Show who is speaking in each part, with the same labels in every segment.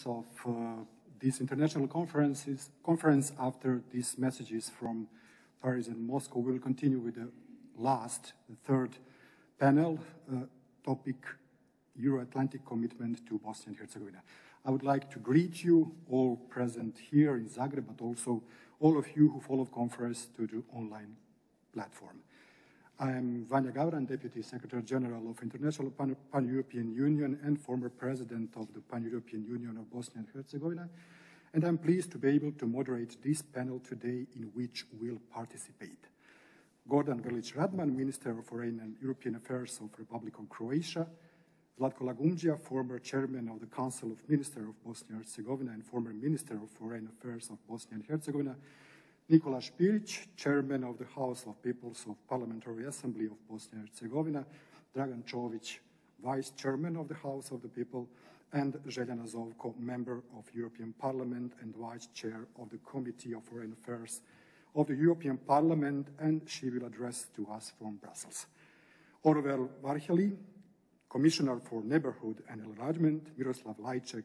Speaker 1: participants of this international conference after these messages from Paris and Moscow. We will continue with the third panel, topic Euro-Atlantic commitment to Bosnia and Herzegovina. I would like to greet you all present here in Zagreb, but also all of you who follow the conference to the online platform. I am Vanja Gavran, Deputy Secretary General of International Pan-European Union and former President of the Pan-European Union of Bosnia and Herzegovina, and I'm pleased to be able to moderate this panel today in which will participate Gordan Grlić-Radman, Minister of Foreign and European Affairs of Republic of Croatia, Zlatko Lagumdzija, former Chairman of the Council of Ministers of Bosnia-Herzegovina and former Minister of Foreign Affairs of Bosnia and Herzegovina, Nikola Špirić, Chairman of the House of Peoples of Parliamentary Assembly of Bosnia-Herzegovina, Dragan Čović, Vice Chairman of the House of the People, and Željana Zovko, Member of European Parliament and Vice Chair of the Committee of Foreign Affairs of the European Parliament, and she will address to us from Brussels. Orvel Varheli, Commissioner for Neighborhood and Enlargement, Miroslav Lajčák,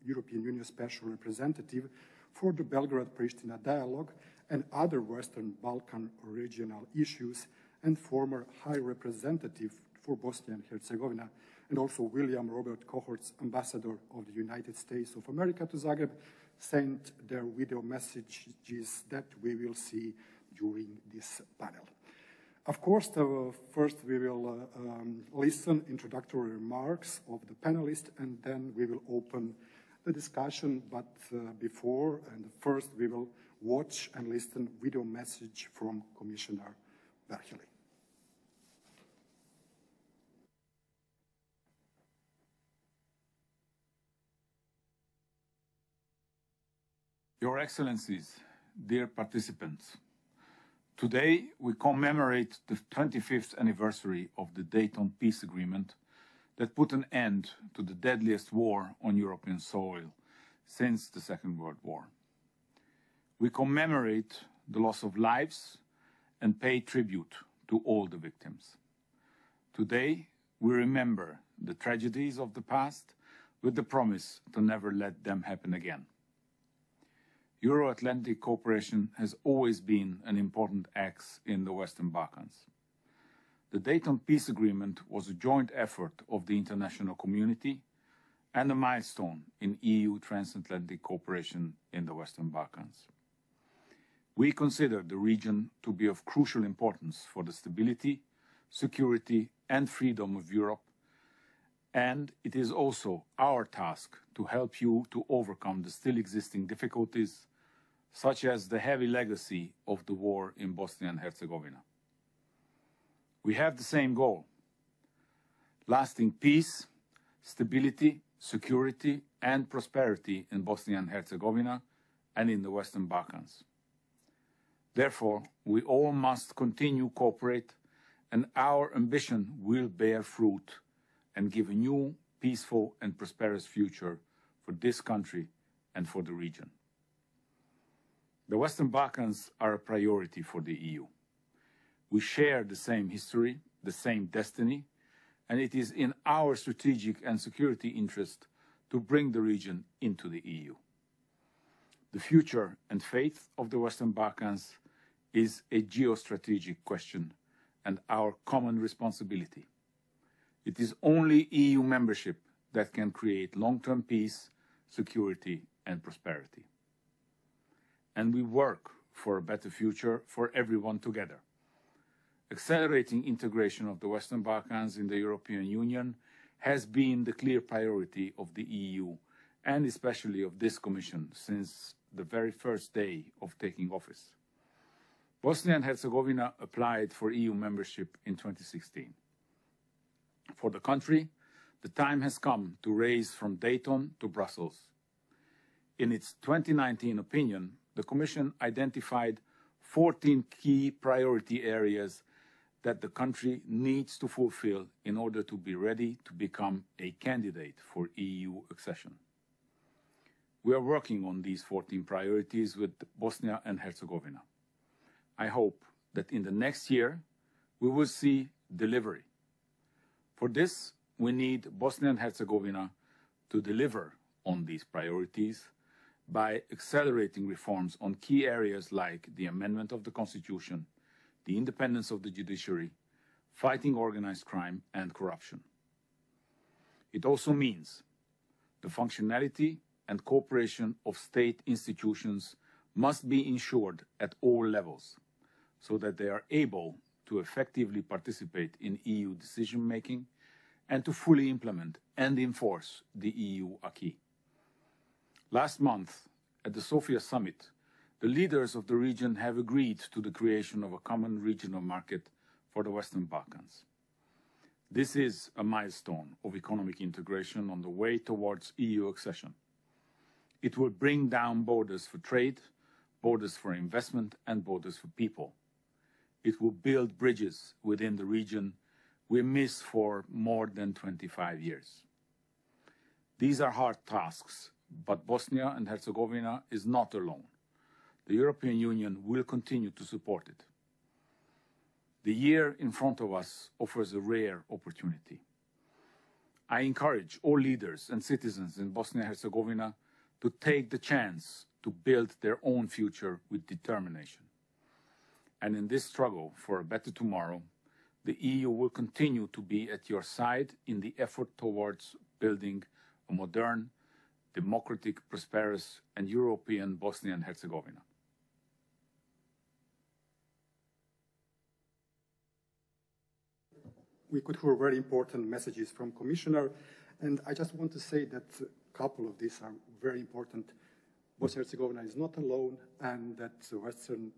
Speaker 1: European Union Special Representative for the Belgrade-Pristina dialogue and other Western Balkan regional issues, and former High Representative for Bosnia and Herzegovina, and also William Robert Cohort's Ambassador of the United States of America to Zagreb, sent their video messages that we will see during this panel. Of course, first we will listen introductory remarks of the panelists, and then we will open the discussion, but before and first we will watch and listen video message from Commissioner Varheli.
Speaker 2: Your Excellencies, dear participants, today we commemorate the 25th anniversary of the Dayton Peace Agreement that put an end to the deadliest war on European soil since the Second World War. We commemorate the loss of lives and pay tribute to all the victims. Today, we remember the tragedies of the past with the promise to never let them happen again. Euro-Atlantic cooperation has always been an important axe in the Western Balkans. The Dayton Peace Agreement was a joint effort of the international community and a milestone in EU transatlantic cooperation in the Western Balkans. We consider the region to be of crucial importance for the stability, security, and freedom of Europe, and it is also our task to help you to overcome the still existing difficulties, such as the heavy legacy of the war in Bosnia and Herzegovina. We have the same goal: lasting peace, stability, security, and prosperity in Bosnia and Herzegovina and in the Western Balkans. Therefore, we all must continue to cooperate, and our ambition will bear fruit and give a new, peaceful, and prosperous future for this country and for the region. The Western Balkans are a priority for the EU. We share the same history, the same destiny, and it is in our strategic and security interest to bring the region into the EU. The future and fate of the Western Balkans is a geostrategic question and our common responsibility. It is only EU membership that can create long-term peace, security, and prosperity. And we work for a better future for everyone together. Accelerating integration of the Western Balkans in the European Union has been the clear priority of the EU and especially of this Commission since the very first day of taking office. Bosnia and Herzegovina applied for EU membership in 2016. For the country, the time has come to race from Dayton to Brussels. In its 2019 opinion, the Commission identified 14 key priority areas that the country needs to fulfill in order to be ready to become a candidate for EU accession. We are working on these 14 priorities with Bosnia and Herzegovina. I hope that in the next year we will see delivery. For this, we need Bosnia and Herzegovina to deliver on these priorities by accelerating reforms on key areas like the amendment of the Constitution, the independence of the judiciary, fighting organized crime and corruption. It also means the functionality and cooperation of state institutions must be ensured at all levels so that they are able to effectively participate in EU decision-making and to fully implement and enforce the EU acquis. Last month, at the Sofia summit, the leaders of the region have agreed to the creation of a common regional market for the Western Balkans. This is a milestone of economic integration on the way towards EU accession. It will bring down borders for trade, borders for investment, and borders for people. It will build bridges within the region we missed for more than 25 years. These are hard tasks, but Bosnia and Herzegovina is not alone. The European Union will continue to support it. The year in front of us offers a rare opportunity. I encourage all leaders and citizens in Bosnia-Herzegovina to take the chance to build their own future with determination. And in this struggle for a better tomorrow, the EU will continue to be at your side in the effort towards building a modern, democratic, prosperous, and European Bosnia and Herzegovina.
Speaker 1: We could hear very important messages from Commissioner, and I just want to say that a couple of these are very important. Bosnia-Herzegovina is not alone, and that the Western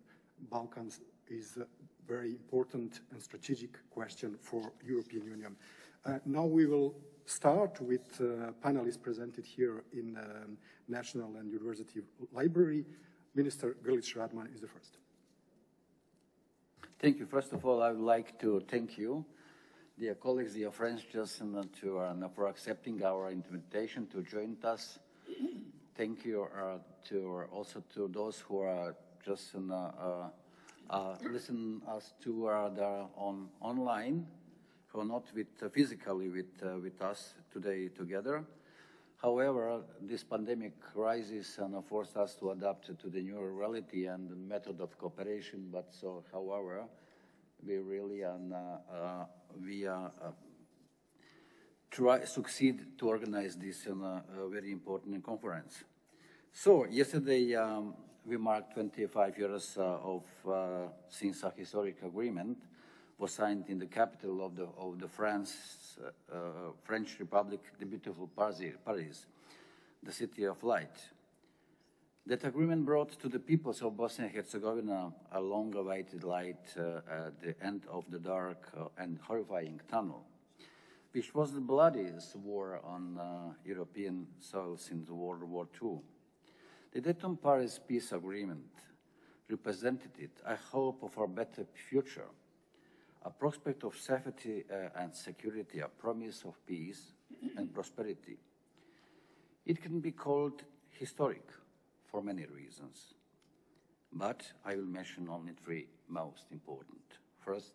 Speaker 1: Balkans is a very important and strategic question for European Union. Now we will start with panelists presented here in National and University Library. Minister Grlić Radman is the first.
Speaker 3: Thank you. First of all, I would like to thank you, dear colleagues, dear friends, for accepting our invitation to join us. Thank you also to those who are just listen us to online, who are not physically with us today together. However, this pandemic crisis forced us to adapt to the new reality and the method of cooperation. But however, we really succeed to organize this very important conference. So yesterday we marked 25 years since a historic agreement was signed in the capital of the French Republic, the beautiful Paris, the city of light. That agreement brought to the peoples of Bosnia and Herzegovina a long-awaited light at the end of the dark and horrifying tunnel, which was the bloodiest war on European soil since World War II. The Dayton Paris Peace Agreement represented a hope of a better future, a prospect of safety and security, a promise of peace and prosperity. It can be called historic for many reasons, but I will mention only three most important. First,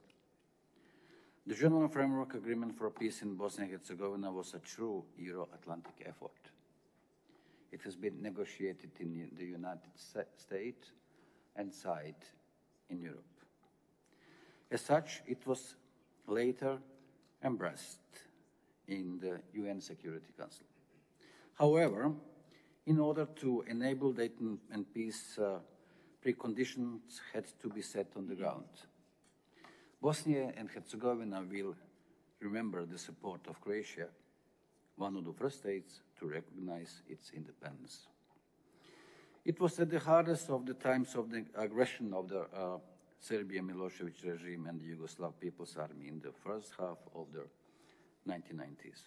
Speaker 3: the General Framework Agreement for Peace in Bosnia and Herzegovina was a true Euro-Atlantic effort. It has been negotiated in the United States and signed in Europe. As such, it was later embraced in the UN Security Council. However, in order to enable Dayton and peace, preconditions had to be set on the ground. Bosnia and Herzegovina will remember the support of Croatia, one of the first states to recognize its independence. It was at the hardest of the times of the aggression of the Serbian Milosevic regime and the Yugoslav People's Army in the first half of the 1990s.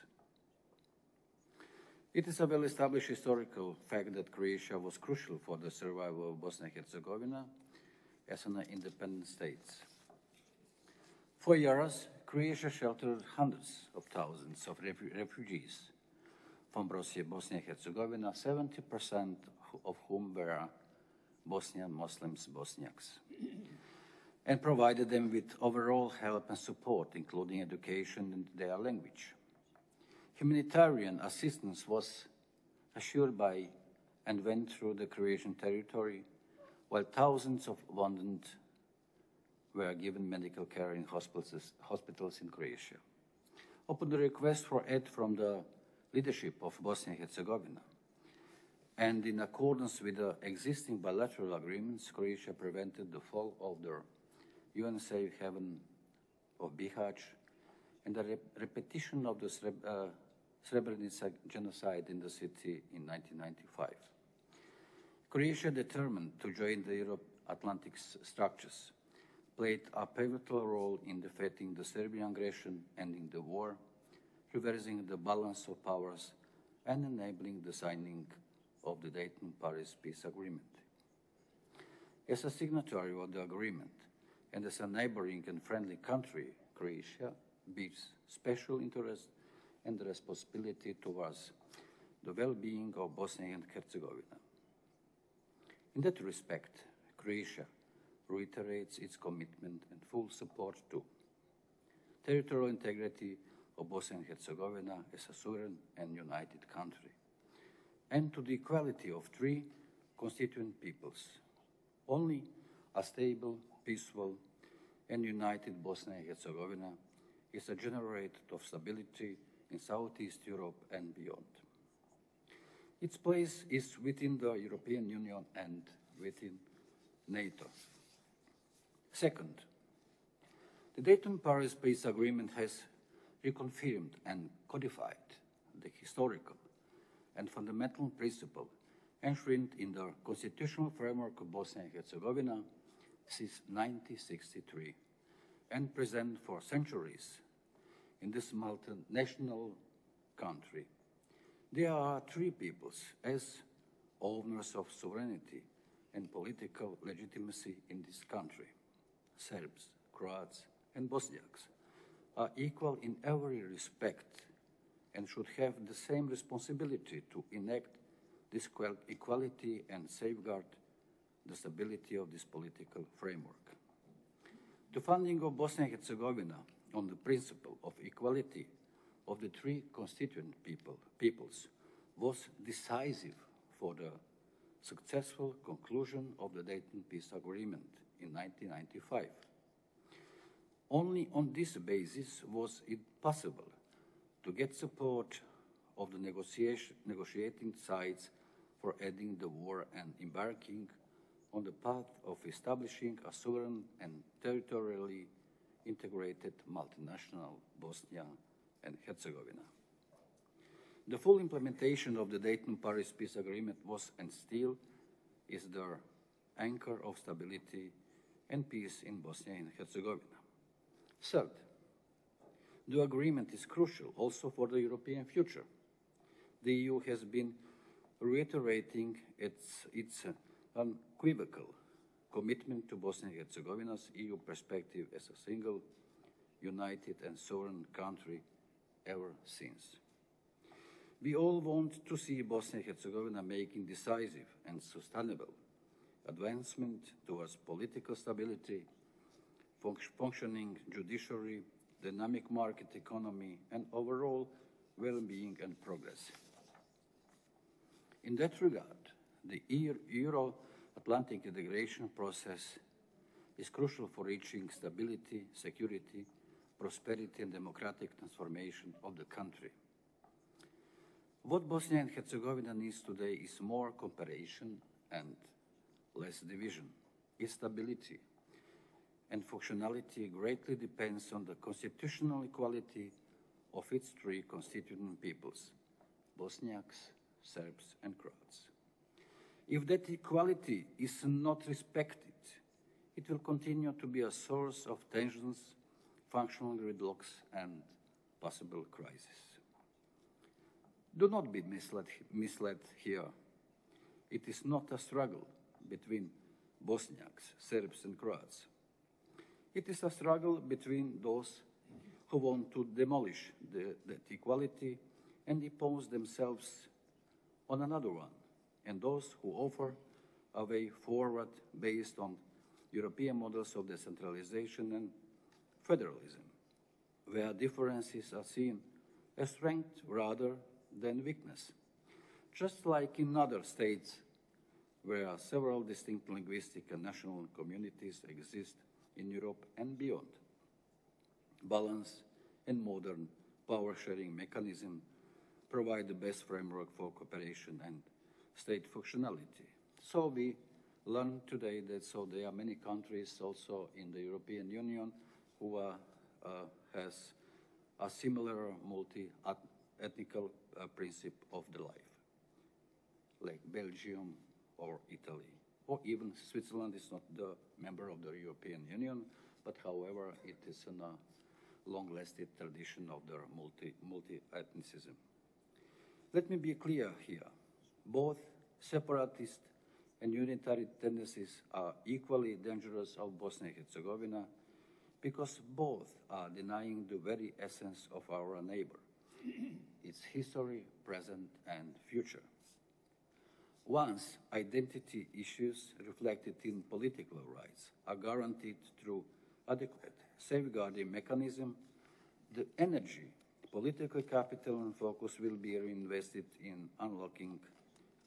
Speaker 3: It is a well-established historical fact that Croatia was crucial for the survival of Bosnia and Herzegovina as an independent state. For years, Croatia sheltered hundreds of thousands of refugees from Bosnia and Herzegovina, 70% of whom were Bosnian Muslims, Bosniaks, and provided them with overall help and support, including education in their language. Humanitarian assistance was assured by and went through the Croatian territory, while thousands of wounded were given medical care in hospitals in Croatia. Upon the request for aid from the leadership of Bosnia-Herzegovina, and in accordance with the existing bilateral agreements, Croatia prevented the fall of the UN safe haven of Bihać and the repetition of the Srebrenica genocide in the city in 1995. Croatia, determined to join the Euro-Atlantic structures, played a pivotal role in defeating the Serbian aggression, ending the war, reversing the balance of powers, and enabling the signing of the Dayton-Paris Peace Agreement. As a signatory of the agreement and as a neighboring and friendly country, Croatia bears special interest and responsibility towards the well-being of Bosnia and Herzegovina. In that respect, Croatia reiterates its commitment and full support to territorial integrity of Bosnia and Herzegovina as a sovereign and united country, and to the equality of three constituent peoples. Only a stable, peaceful, and united Bosnia and Herzegovina is a generator of stability in Southeast Europe and beyond. Its place is within the European Union and within NATO. Second, the Dayton-Paris Peace Agreement has reconfirmed and codified the historical and fundamental principle enshrined in the constitutional framework of Bosnia and Herzegovina since 1963 and present for centuries in this multinational country. There are three peoples as owners of sovereignty and political legitimacy in this country. Serbs, Croats, and Bosniaks are equal in every respect and should have the same responsibility to enact this equality and safeguard the stability of this political framework. The founding of Bosnia and Herzegovina on the principle of equality of the three constituent peoples was decisive for the successful conclusion of the Dayton Peace Agreement in 1995. Only on this basis was it possible to get support of the negotiating sides for ending the war and embarking on the path of establishing a sovereign and territorially integrated multinational Bosnia and Herzegovina. The full implementation of the Dayton-Paris Peace Agreement was and still is the anchor of stability and peace in Bosnia and Herzegovina. Third, the agreement is crucial also for the European future. The EU has been reiterating its unequivocal commitment to Bosnia and Herzegovina's EU perspective as a single, united and sovereign country ever since. We all want to see Bosnia and Herzegovina making decisive and sustainable advancement towards political stability, functioning judiciary, dynamic market economy, and overall well-being and progress. In that regard, the Euro-Atlantic integration process is crucial for reaching stability, security, prosperity, and democratic transformation of the country. What Bosnia and Herzegovina needs today is more cooperation and less division. Its stability and functionality greatly depends on the constitutional equality of its three constituent peoples, Bosniaks, Serbs, and Croats. If that equality is not respected, it will continue to be a source of tensions, functional gridlocks, and possible crisis. Do not be misled here. It is not a struggle between Bosniaks, Serbs, and Croats. It is a struggle between those who want to demolish that equality and impose themselves on another one, and those who offer a way forward based on European models of decentralization and federalism, where differences are seen as strength rather than weakness. just like in other states where several distinct linguistic and national communities exist in Europe and beyond. Balanced and modern power-sharing mechanism provide the best framework for cooperation and state functionality. So we learned today that there are many countries also in the European Union who has a similar multi-ethnical principle of the life, like Belgium or Italy, or even Switzerland is not the member of the European Union, but however, it is a long-lasting tradition of their multi-ethnicism. Let me be clear here. Both separatist and unitary tendencies are equally dangerous of Bosnia-Herzegovina because both are denying the very essence of our neighbor, its history, present, and future. Once identity issues reflected in political rights are guaranteed through adequate safeguarding mechanism, the energy, political capital, and focus will be reinvested in unlocking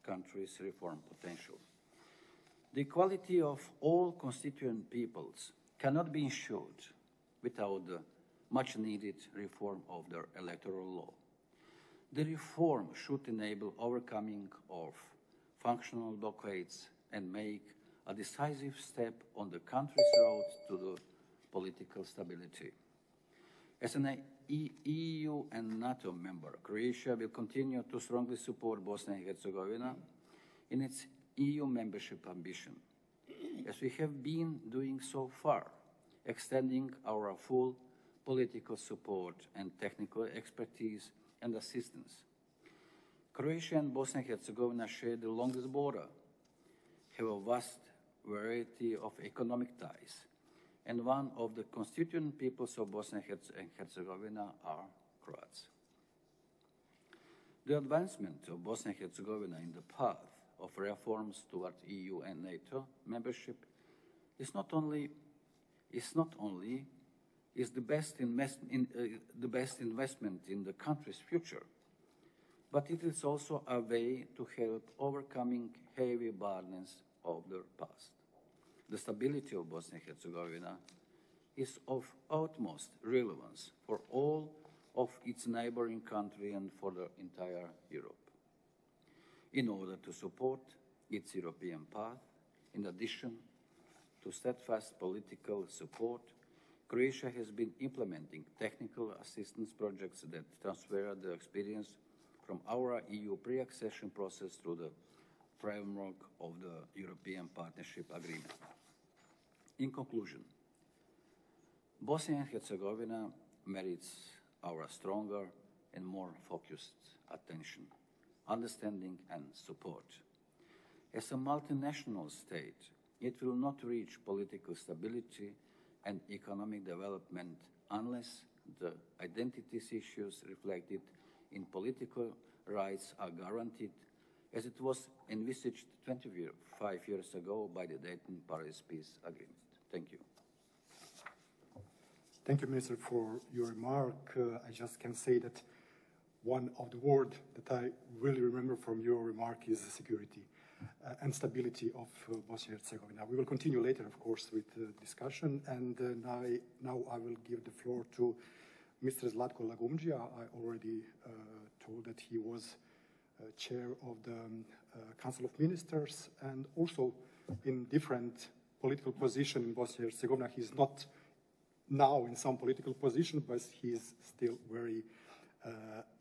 Speaker 3: country's reform potential. The equality of all constituent peoples cannot be ensured without the much-needed reform of their electoral law. The reform should enable overcoming of functional blockades and make a decisive step on the country's road to the political stability. As an EU and NATO member, Croatia will continue to strongly support Bosnia and Herzegovina in its EU membership ambition, as we have been doing so far, extending our full political support and technical expertise and assistance. Croatia and Bosnia and Herzegovina share the longest border, have a vast variety of economic ties, and one of the constituent peoples of Bosnia and Herzegovina are Croats. The advancement of Bosnia and Herzegovina in the path of reforms toward EU and NATO membership is the best investment in the country's future, but it is also a way to help overcoming heavy burdens of the past. The stability of Bosnia and Herzegovina is of utmost relevance for all of its neighboring countries and for the entire Europe. In order to support its European path, in addition to steadfast political support, Croatia has been implementing technical assistance projects that transfer the experience from our EU pre-accession process through the framework of the European Partnership Agreement. In conclusion, Bosnia and Herzegovina merits our stronger and more focused attention, understanding, and support. As a multinational state, it will not reach political stability and economic development unless the identities issues reflected in political rights are guaranteed, as it was envisaged 25 years ago by the Dayton Paris Peace Agreement. Thank you.
Speaker 1: Thank you, Minister, for your remark. I just can say that one of the words that I really remember from your remark is security and stability of Bosnia-Herzegovina. We will continue later, of course, with the discussion, and now I will give the floor to Mr. Zlatko Lagumdzija. I already told that he was chair of the Council of Ministers and also in different political positions in Bosnia-Herzegovina. He's not now in some political position, but he's still very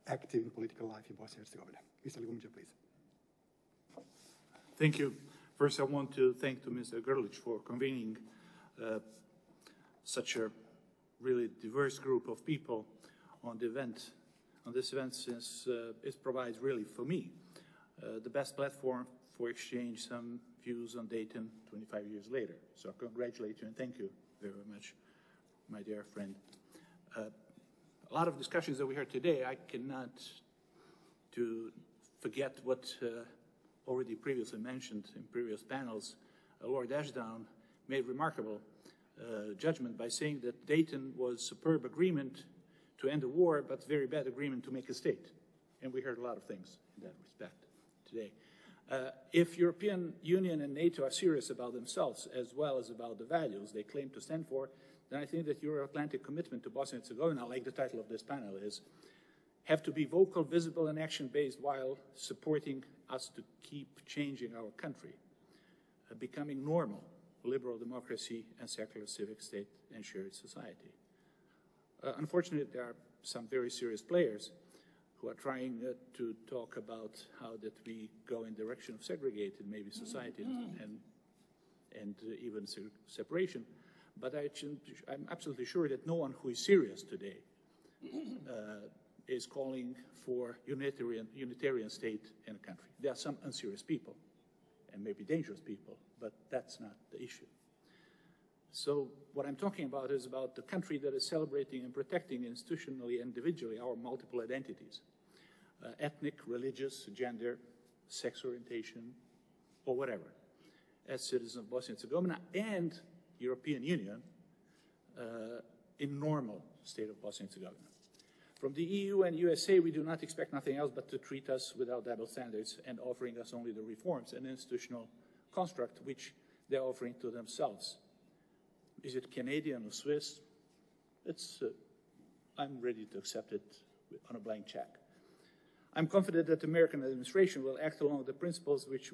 Speaker 1: active in political life in Bosnia-Herzegovina. Mr. Lagumdzija, please.
Speaker 4: Thank you. First, I want to thank to Mr. Grlić for convening such a really diverse group of people on the event, on this event, since it provides really, for me, the best platform for exchange some views on Dayton 25 years later. So I congratulate you and thank you very much, my dear friend. A lot of discussions that we heard today, I cannot forget what already previously mentioned in previous panels. Lord Ashdown made remarkable judgment by saying that Dayton was a superb agreement to end the war, but very bad agreement to make a state. And we heard a lot of things in that respect. today. If European Union and NATO are serious about themselves as well as about the values they claim to stand for, then I think that Euro-Atlantic commitment to Bosnia-Herzegovina, like the title of this panel is, have to be vocal, visible, and action-based while supporting us to keep changing our country, becoming normal, liberal democracy and secular civic state and shared society. Unfortunately, there are some very serious players who are trying to talk about how that we go in the direction of segregated maybe society and even separation. But I'm absolutely sure that no one who is serious today is calling for unitarian state in a country. There are some unserious people and maybe dangerous people, but that's not the issue. So what I'm talking about is about the country that is celebrating and protecting institutionally and individually our multiple identities, ethnic, religious, gender, sex orientation, or whatever, as citizens of Bosnia-Herzegovina and European Union in normal state of Bosnia-Herzegovina. From the EU and USA, we do not expect nothing else but to treat us without double standards and offering us only the reforms and institutional construct which they're offering to themselves. Is it Canadian or Swiss? I'm ready to accept it on a blank check. I'm confident that the American administration will act along the principles which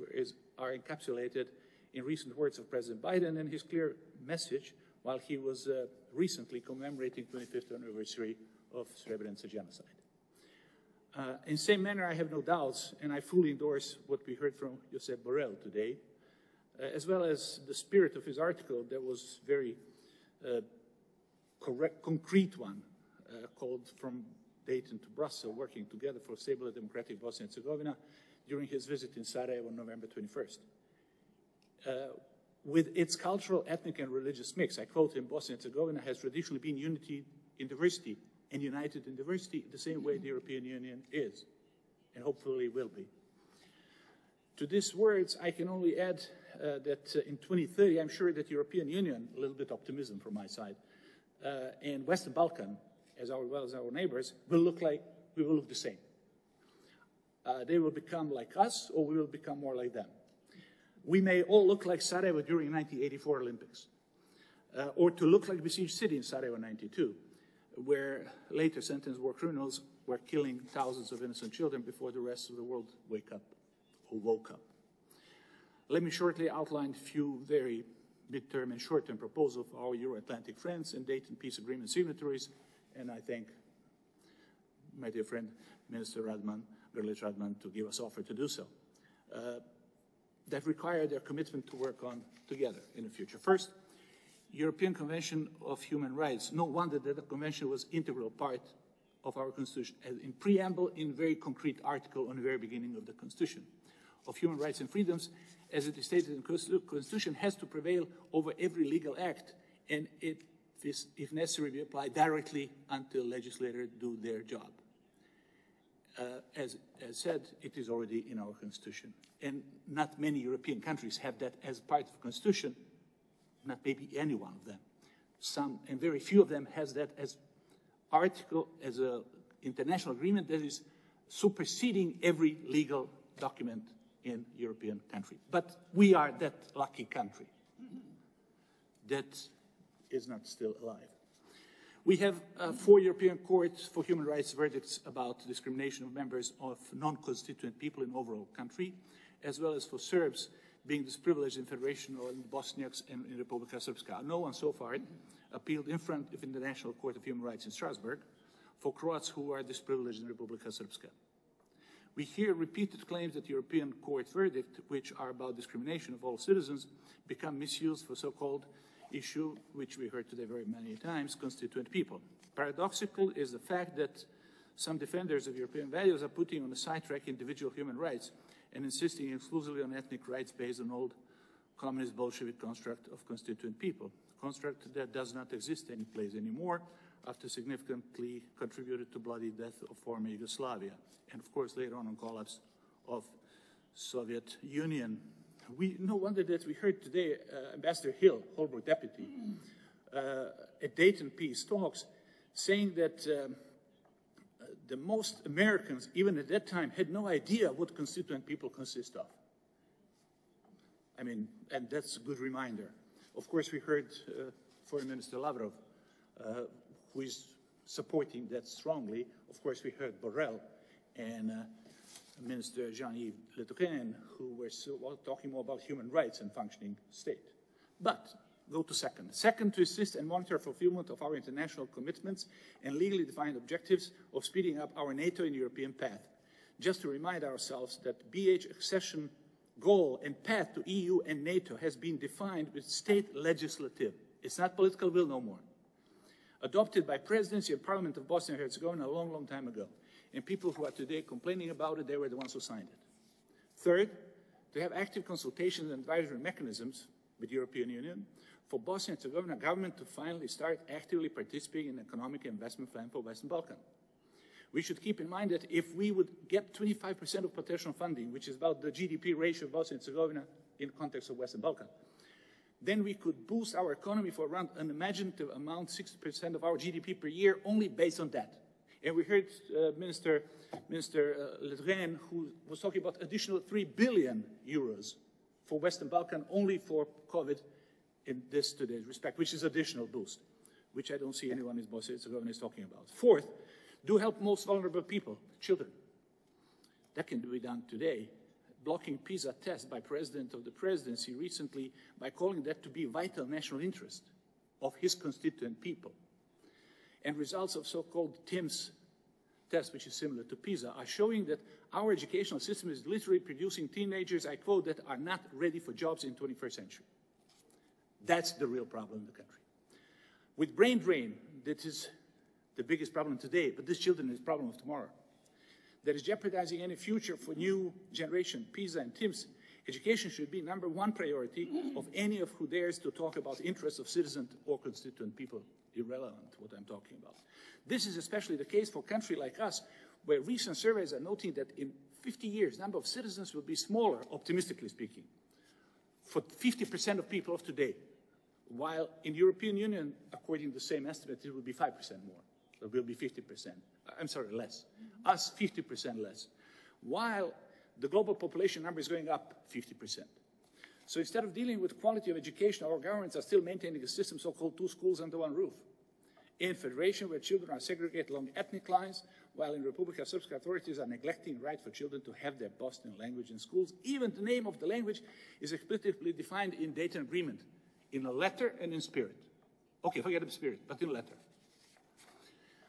Speaker 4: are encapsulated in recent words of President Biden and his clear message while he was recently commemorating 25th anniversary of Srebrenica genocide. In the same manner, I have no doubts, and I fully endorse what we heard from Josep Borrell today, as well as the spirit of his article that was very concrete one, called From Dayton to Brussels, Working Together for Stable and Democratic Bosnia-Herzegovina, during his visit in Sarajevo on November 21st. With its cultural, ethnic, and religious mix, I quote him, Bosnia-Herzegovina has traditionally been unity in diversity and united in diversity the same way the European Union is, and hopefully will be. To these words, I can only add that in 2030, I'm sure that the European Union, a little bit optimism from my side, and Western Balkan, as well as our neighbors, we will look the same. They will become like us, or we will become more like them. We may all look like Sarajevo during 1984 Olympics, or to look like besieged city in Sarajevo in 92, where later sentenced war criminals were killing thousands of innocent children before the rest of the world woke up. Let me shortly outline a few very mid-term and short-term proposals for our Euro-Atlantic friends and Dayton Peace Agreement signatories, and I thank my dear friend, Minister Grlić Radman, to give us offer to do so, that require their commitment to work on together in the future. First, European Convention of Human Rights. No wonder that the convention was an integral part of our Constitution, in preamble, in very concrete article on the very beginning of the Constitution, of human rights and freedoms, as it is stated in the Constitution, has to prevail over every legal act, and it is, if necessary, be applied directly until legislators do their job. As said, it is already in our Constitution, and not many European countries have that as part of the Constitution, not maybe any one of them. Some, and very few of them, has that as article, as an international agreement that is superseding every legal document in European country. But we are that lucky country that is not still alive. We have 4 European courts for human rights verdicts about discrimination of members of non-constituent people in overall country, as well as for Serbs being disprivileged in Federation or in Bosniaks and in Republika Srpska. No one so far appealed in front of the International Court of Human Rights in Strasbourg for Croats who are disprivileged in Republika Srpska. We hear repeated claims that European court verdicts, which are about discrimination of all citizens, become misused for so-called issue, which we heard today very many times, constituent people. Paradoxical is the fact that some defenders of European values are putting on the sidetrack individual human rights and insisting exclusively on ethnic rights based on old communist Bolshevik construct of constituent people, construct that does not exist any place anymore after significantly contributed to bloody death of former Yugoslavia, and of course later on collapse of Soviet Union. No wonder that we heard today Ambassador Hill, Holbrooke deputy, at Dayton Peace talks, saying that the most Americans, even at that time, had no idea what constituent people consist of. I mean, and that's a good reminder. Of course, we heard Foreign Minister Lavrov, who is supporting that strongly. Of course, we heard Borrell and Minister Jean-Yves Le Drian, who were talking more about human rights and functioning state. But go to second. Second, to assist and monitor fulfillment of our international commitments and legally defined objectives of speeding up our NATO and European path. Just to remind ourselves that BH accession goal and path to EU and NATO has been defined with state legislative. It's not political will no more. Adopted by Presidency and Parliament of Bosnia-Herzegovina a long, long time ago. And people who are today complaining about it, they were the ones who signed it. Third, to have active consultations and advisory mechanisms with the European Union for Bosnia-Herzegovina government to finally start actively participating in the economic investment plan for Western Balkan. We should keep in mind that if we would get 25% of potential funding, which is about the GDP ratio of Bosnia-Herzegovina in the context of Western Balkan, then we could boost our economy for around an imaginative amount, 60% of our GDP per year, only based on that. And we heard Minister Le Drian, who was talking about additional 3 billion euros for Western Balkan only for COVID in today's respect, which is additional boost, which I don't see anyone in Bosnia-Herzegovina is talking about. Fourth, do help most vulnerable people, children. That can be done today. Blocking PISA tests by President of the Presidency recently by calling that to be vital national interest of his constituent people. And results of so-called TIMSS test, which is similar to PISA, are showing that our educational system is literally producing teenagers, I quote, that are not ready for jobs in the 21st century. That's the real problem in the country. With brain drain, that is the biggest problem today, but this children is the problem of tomorrow. That is jeopardizing any future for new generation, PISA and TIMSS. Education should be #1 priority of any of who dares to talk about the interests of citizens or constituent people. Irrelevant what I'm talking about. This is especially the case for a country like us, where recent surveys are noting that in 50 years, number of citizens will be smaller, optimistically speaking, for 50% of people of today, while in the European Union, according to the same estimate, it will be 5% more. It will be 50%. I'm sorry, less. Us, 50% less. While the global population number is going up 50%. So instead of dealing with quality of education, our governments are still maintaining a system so-called 2 schools under 1 roof. In Federation, where children are segregated along ethnic lines, while in Republika Srpska authorities are neglecting the right for children to have their Bosnian language in schools. Even the name of the language is explicitly defined in Dayton Agreement, in a letter and in spirit. Okay, forget the spirit, but in letter.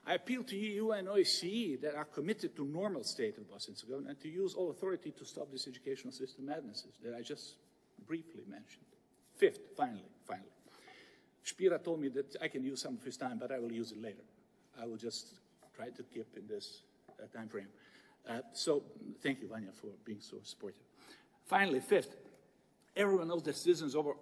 Speaker 4: I appeal to EU and OSCE that are committed to normal state of Bosnia-Herzegovina and to use all authority to stop this educational system madnesses that I just briefly mentioned. Fifth, finally. Spira told me that I can use some of his time, but I will use it later. I will just try to keep in this time frame. So thank you, Vanya, for being so supportive. Finally, fifth, everyone knows that citizens over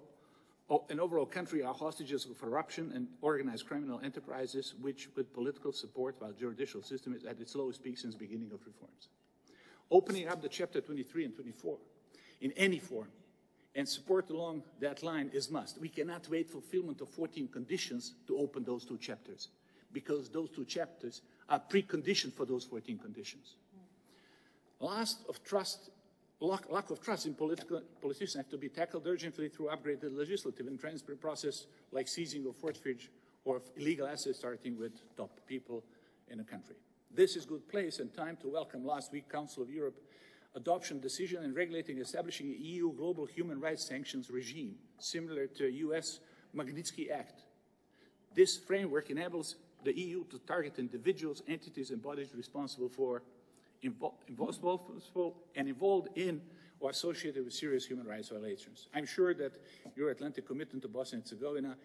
Speaker 4: an overall country are hostages of corruption and organized criminal enterprises, which with political support, while the judicial system is at its lowest peak since the beginning of reforms. Opening up the chapter 23 and 24 in any form and support along that line is must. We cannot wait fulfillment of 14 conditions to open those 2 chapters, because those 2 chapters are preconditioned for those 14 conditions. Lack of trust in politicians have to be tackled urgently through upgraded legislative and transparent process like seizing of forfeiture or illegal assets, starting with top people in a country. This is good place and time to welcome last week Council of Europe adoption decision and regulating establishing an EU global human rights sanctions regime, similar to US Magnitsky Act. This framework enables the EU to target individuals, entities, and bodies responsible for involved in or associated with serious human rights violations. I'm sure that your Atlantic commitment to Bosnia-Herzegovina,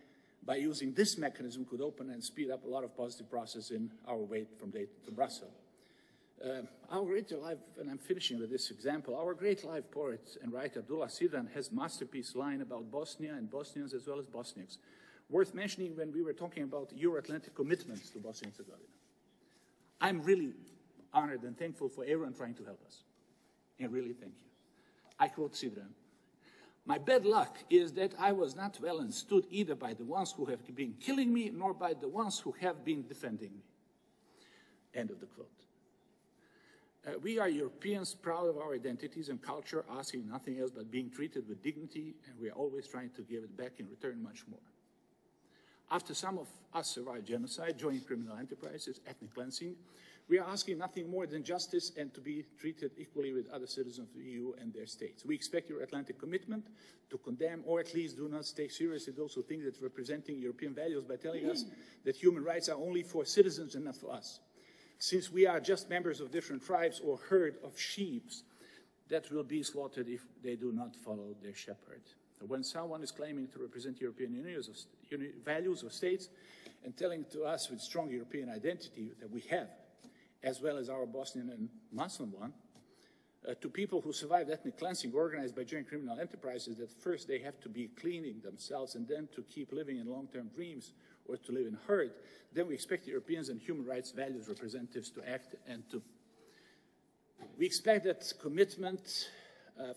Speaker 4: by using this mechanism, could open and speed up a lot of positive process in our way from Dayton to Brussels. Our great life, and I'm finishing with this example, our great life poet and writer Abdullah Sidran has masterpiece line about Bosnia and Bosnians as well as Bosniaks. Worth mentioning when we were talking about Euro-Atlantic commitments to Bosnia-Herzegovina. I'm really honored and thankful for everyone trying to help us. And really thank you. I quote Sidran, "My bad luck is that I was not well understood either by the ones who have been killing me nor by the ones who have been defending me." End of the quote.
Speaker 5: We are Europeans, proud of our identities and culture, asking nothing else but being treated with dignity, and we are always trying to give it back in return much more. After some of us survived genocide, joint criminal enterprises, ethnic cleansing, we are asking nothing more than justice and to be treated equally with other citizens of the EU and their states. We expect your Atlantic commitment to condemn, or at least do not take seriously those who think that representing European values by telling us that human rights are only for citizens and not for us. Since we are just members of different tribes or herd of sheep that will be slaughtered if they do not follow their shepherd. When someone is claiming to represent European values or states and telling to us with strong European identity that we have, as well as our Bosnian and Muslim one, to people who survived ethnic cleansing organized by joint criminal enterprises, that first they have to be cleaning themselves and then to keep living in long-term dreams or to live in herd, then we expect Europeans and human rights values representatives to act and to. We expect that commitment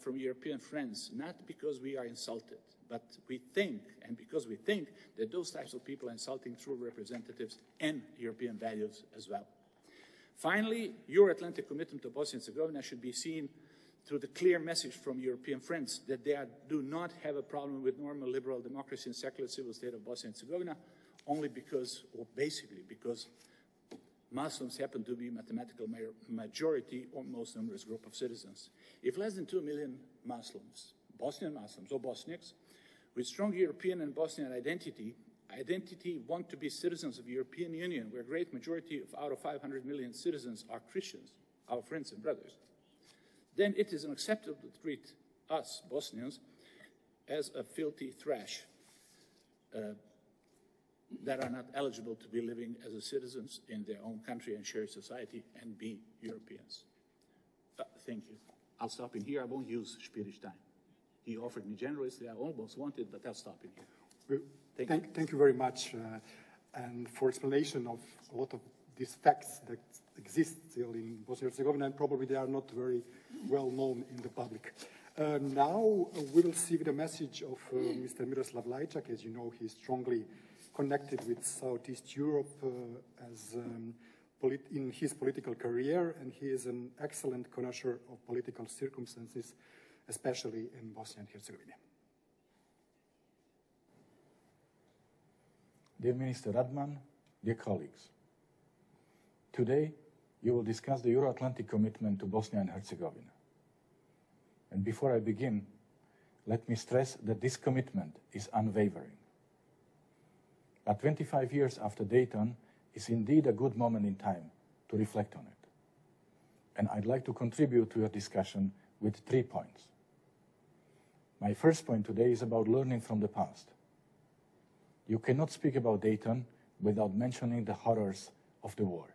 Speaker 5: from European friends, not because we are insulted, but we think, and because we think that those types of people are insulting true representatives and European values as well. Finally, your Atlantic commitment to Bosnia-Herzegovina should be seen through the clear message from European friends that they do not have a problem with normal liberal democracy and secular civil state of Bosnia-Herzegovina, only because, or basically because, Muslims happen to be mathematical majority or most numerous group of citizens. If less than 2 million Muslims, Bosnian Muslims or Bosniaks, with strong European and Bosnian identity want to be citizens of the European Union, where a great majority out of 500 million citizens are Christians, our friends and brothers, then it is unacceptable to treat us, Bosnians, as a filthy trash that are not eligible to be living as citizens in their own country and share society and be Europeans. Thank you. I'll stop in here. I won't use Spiri's time. He offered me generously. I almost wanted, but I'll stop in here.
Speaker 1: Thank you very much, and for explanation of a lot of these facts that exist still in Bosnia-Herzegovina, and probably they are not very well known in the public. Now we will see the message of Mr. Miroslav Lajčák. As you know, he's strongly connected with Southeast Europe in his political career, and he is an excellent connoisseur of political circumstances, especially in Bosnia and Herzegovina.
Speaker 6: Dear Minister Radman, dear colleagues, today you will discuss the Euro-Atlantic commitment to Bosnia and Herzegovina. And before I begin, let me stress that this commitment is unwavering. But 25 years after Dayton is indeed a good moment in time to reflect on it. And I'd like to contribute to your discussion with 3 points. My first point today is about learning from the past. You cannot speak about Dayton without mentioning the horrors of the war.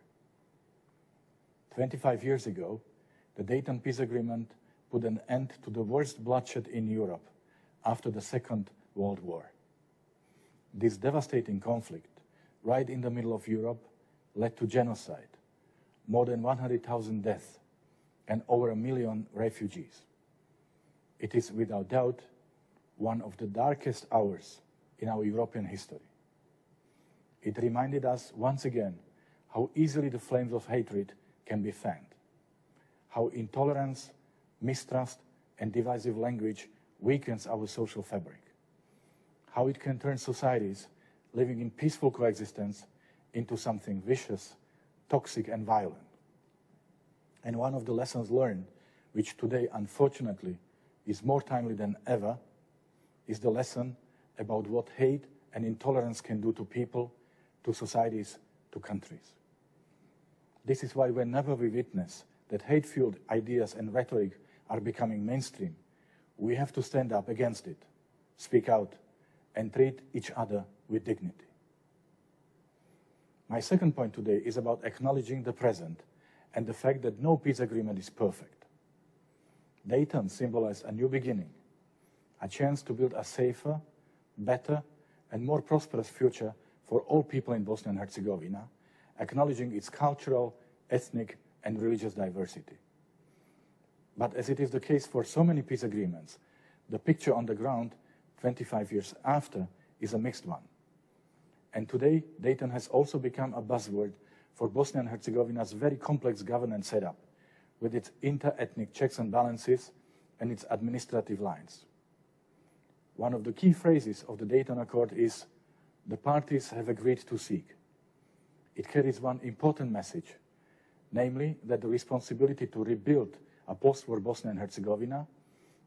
Speaker 6: 25 years ago, the Dayton Peace Agreement put an end to the worst bloodshed in Europe after the Second World War. This devastating conflict, right in the middle of Europe, led to genocide, more than 100,000 deaths, and over 1 million refugees. It is without doubt one of the darkest hours in our European history. It reminded us once again how easily the flames of hatred can be fanned, how intolerance, mistrust, and divisive language weakens our social fabric, how it can turn societies living in peaceful coexistence into something vicious, toxic, and violent. And one of the lessons learned, which today, unfortunately, is more timely than ever, is the lesson about what hate and intolerance can do to people, to societies, to countries. This is why whenever we witness that hate-fueled ideas and rhetoric are becoming mainstream, we have to stand up against it, speak out, and treat each other with dignity. My second point today is about acknowledging the present and the fact that no peace agreement is perfect. Dayton symbolized a new beginning, a chance to build a safer, better, and more prosperous future for all people in Bosnia and Herzegovina, acknowledging its cultural, ethnic, and religious diversity. But as it is the case for so many peace agreements, the picture on the ground 25 years after is a mixed one. And today, Dayton has also become a buzzword for Bosnia and Herzegovina's very complex governance setup, with its inter-ethnic checks and balances and its administrative lines. One of the key phrases of the Dayton Accord is, "The parties have agreed to seek." It carries one important message, namely that the responsibility to rebuild a post-war Bosnia and Herzegovina,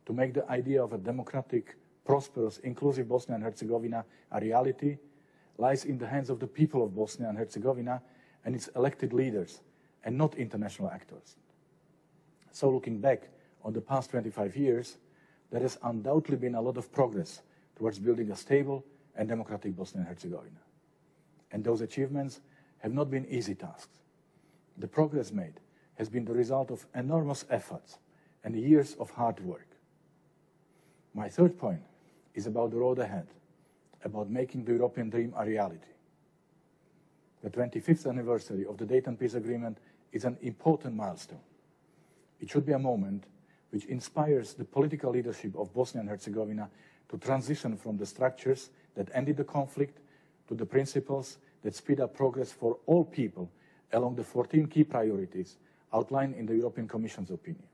Speaker 6: to make the idea of a democratic, prosperous, inclusive Bosnia and Herzegovina a reality, lies in the hands of the people of Bosnia and Herzegovina and its elected leaders, and not international actors. So looking back on the past 25 years, there has undoubtedly been a lot of progress towards building a stable and democratic Bosnia and Herzegovina. And those achievements have not been easy tasks. The progress made has been the result of enormous efforts and years of hard work. My third point is about the road ahead, about making the European dream a reality. The 25th anniversary of the Dayton Peace Agreement is an important milestone. It should be a moment which inspires the political leadership of Bosnia and Herzegovina to transition from the structures that ended the conflict to the principles that speed up progress for all people along the 14 key priorities outlined in the European Commission's opinion.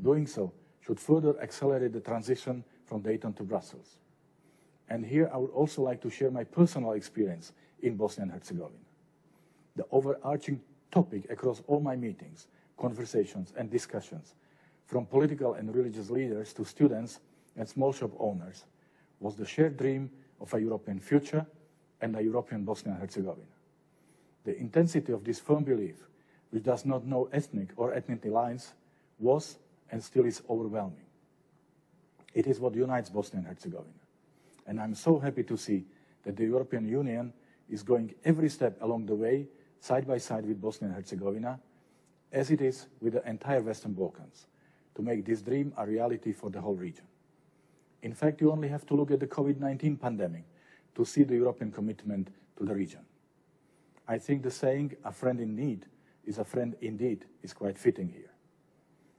Speaker 6: Doing so should further accelerate the transition from Dayton to Brussels. And here I would also like to share my personal experience in Bosnia and Herzegovina. The overarching topic across all my meetings, conversations, and discussions, from political and religious leaders to students and small shop owners, was the shared dream of a European future and a European Bosnia and Herzegovina. The intensity of this firm belief, which does not know ethnic or ethnic lines, was and still is overwhelming. It is what unites Bosnia and Herzegovina. And I'm so happy to see that the European Union is going every step along the way, side by side with Bosnia and Herzegovina, as it is with the entire Western Balkans, to make this dream a reality for the whole region. In fact, you only have to look at the COVID-19 pandemic to see the European commitment to the region. I think the saying, "a friend in need is a friend indeed," is quite fitting here.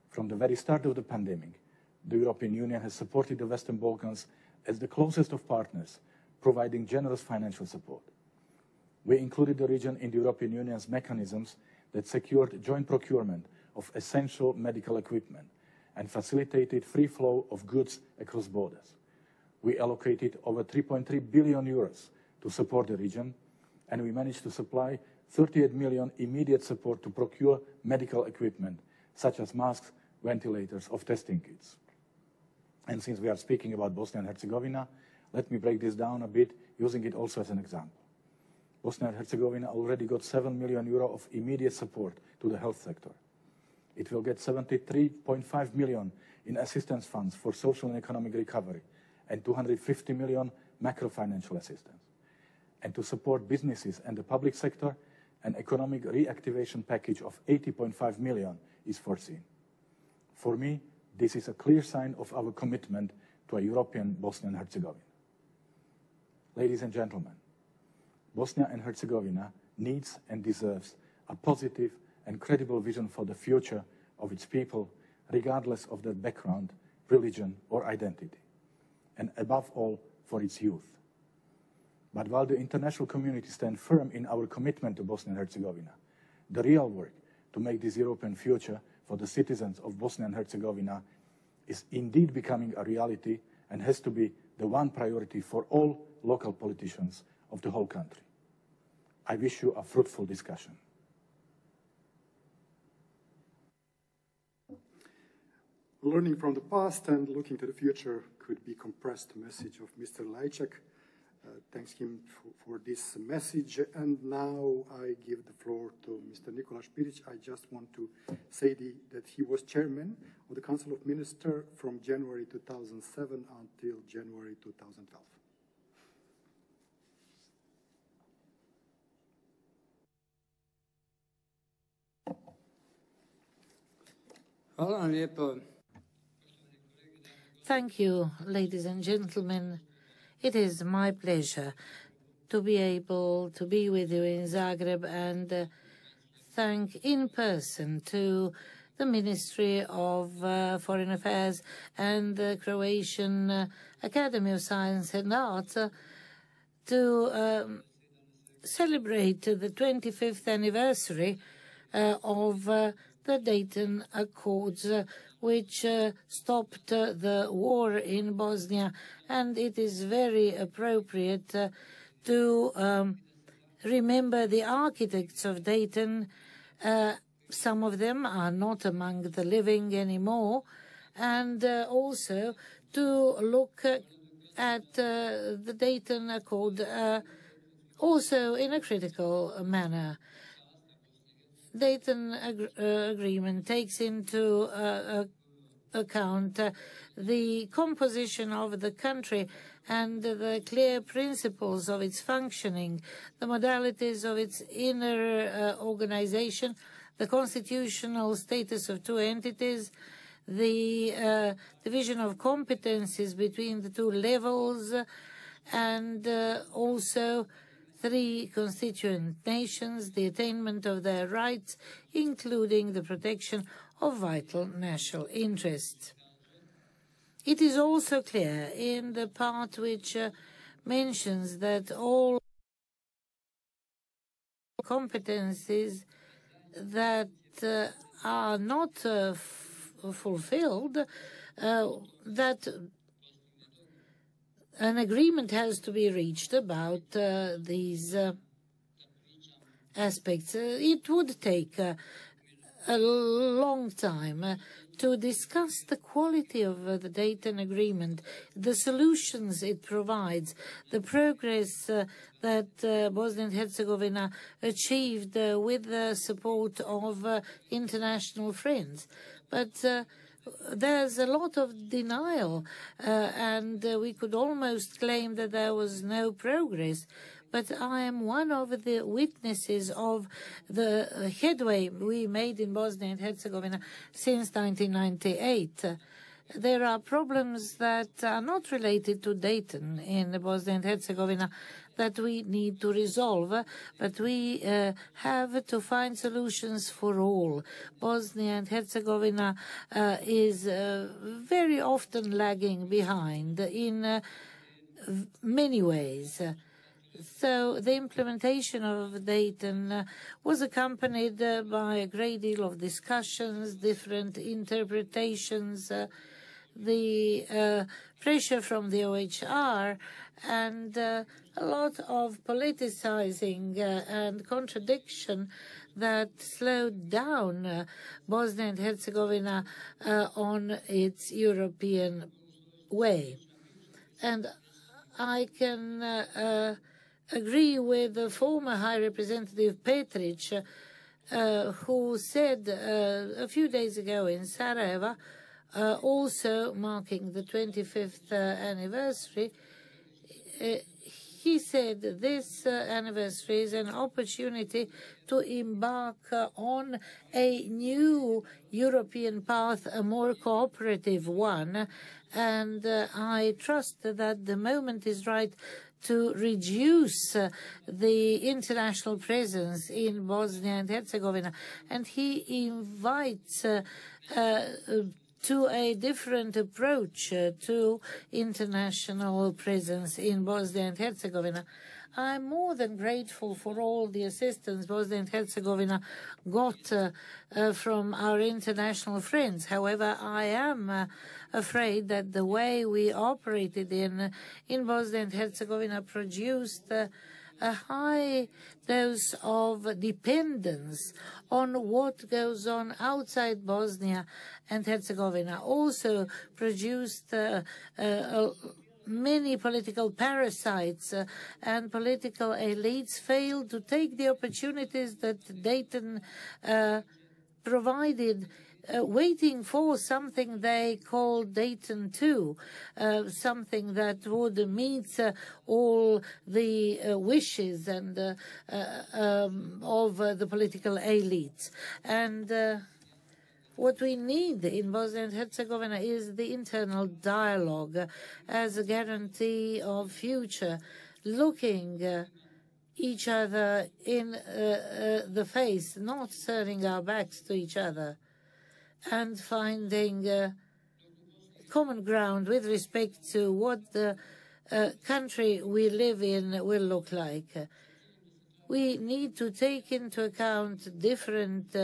Speaker 6: From the very start of the pandemic, the European Union has supported the Western Balkans as the closest of partners, providing generous financial support. We included the region in the European Union's mechanisms that secured joint procurement of essential medical equipment and facilitated free flow of goods across borders. We allocated over 3.3 billion euros to support the region, and we managed to supply 38 million immediate support to procure medical equipment, such as masks, ventilators, or testing kits. And since we are speaking about Bosnia and Herzegovina, let me break this down a bit, using it also as an example. Bosnia and Herzegovina already got 7 million euro of immediate support to the health sector. It will get 73.5 million in assistance funds for social and economic recovery and 250 million macro-financial assistance. And to support businesses and the public sector, an economic reactivation package of 80.5 million is foreseen. For me, this is a clear sign of our commitment to a European Bosnia and Herzegovina. Ladies and gentlemen, Bosnia and Herzegovina needs and deserves a positive and credible vision for the future of its people, regardless of their background, religion, or identity, and above all, for its youth. But while the international community stands firm in our commitment to Bosnia and Herzegovina, the real work to make this European future for the citizens of Bosnia and Herzegovina is indeed becoming a reality and has to be the one priority for all local politicians of the whole country. I wish you a fruitful discussion.
Speaker 1: Learning from the past and looking to the future could be compressed message of Mr. Lajčák. Thanks him for this message. And now I give the floor to Mr. Nikola Špirić. I just want to say that he was chairman of the Council of Ministers from January 2007 until January 2012.
Speaker 7: Thank you, ladies and gentlemen. It is my pleasure to be able to be with you in Zagreb and thank in person to the Ministry of Foreign Affairs and the Croatian Academy of Science and Arts to celebrate the 25th anniversary of the Dayton Accords, which stopped the war in Bosnia, and it is very appropriate to remember the architects of Dayton. Some of them are not among the living anymore, and also to look at the Dayton Accord also in a critical manner. Dayton Agreement takes into account the composition of the country and the clear principles of its functioning, the modalities of its inner organization, the constitutional status of two entities, the division of competencies between the two levels, and also 3 constituent nations, the attainment of their rights, including the protection of vital national interests. It is also clear in the part which mentions that all competencies that are not fulfilled, that an agreement has to be reached about these aspects. It would take a long time to discuss the quality of the Dayton Agreement, the solutions it provides, the progress that Bosnia and Herzegovina achieved with the support of international friends. But there's a lot of denial, and we could almost claim that there was no progress. But I am one of the witnesses of the headway we made in Bosnia and Herzegovina since 1998. There are problems that are not related to Dayton in Bosnia and Herzegovina that we need to resolve, but we have to find solutions for all. Bosnia and Herzegovina is very often lagging behind in many ways. So the implementation of Dayton was accompanied by a great deal of discussions, different interpretations, the pressure from the OHR, and a lot of politicizing and contradiction that slowed down Bosnia and Herzegovina on its European way. And I can agree with the former High Representative Petric, who said a few days ago in Sarajevo, also marking the 25th anniversary, he said this anniversary is an opportunity to embark on a new European path, a more cooperative one, and I trust that the moment is right to reduce the international presence in Bosnia and Herzegovina. And he invites to a different approach to international presence in Bosnia and Herzegovina. I'm more than grateful for all the assistance Bosnia and Herzegovina got from our international friends. However, I am afraid that the way we operated in Bosnia and Herzegovina produced a high dose of dependence on what goes on outside Bosnia and Herzegovina, also produced many political parasites and political elites failed to take the opportunities that Dayton provided, waiting for something they called Dayton 2, something that would meet all the wishes and of the political elites. And what we need in Bosnia and Herzegovina is the internal dialogue as a guarantee of future, looking each other in the face, not turning our backs to each other, and finding common ground with respect to what the country we live in will look like. We need to take into account different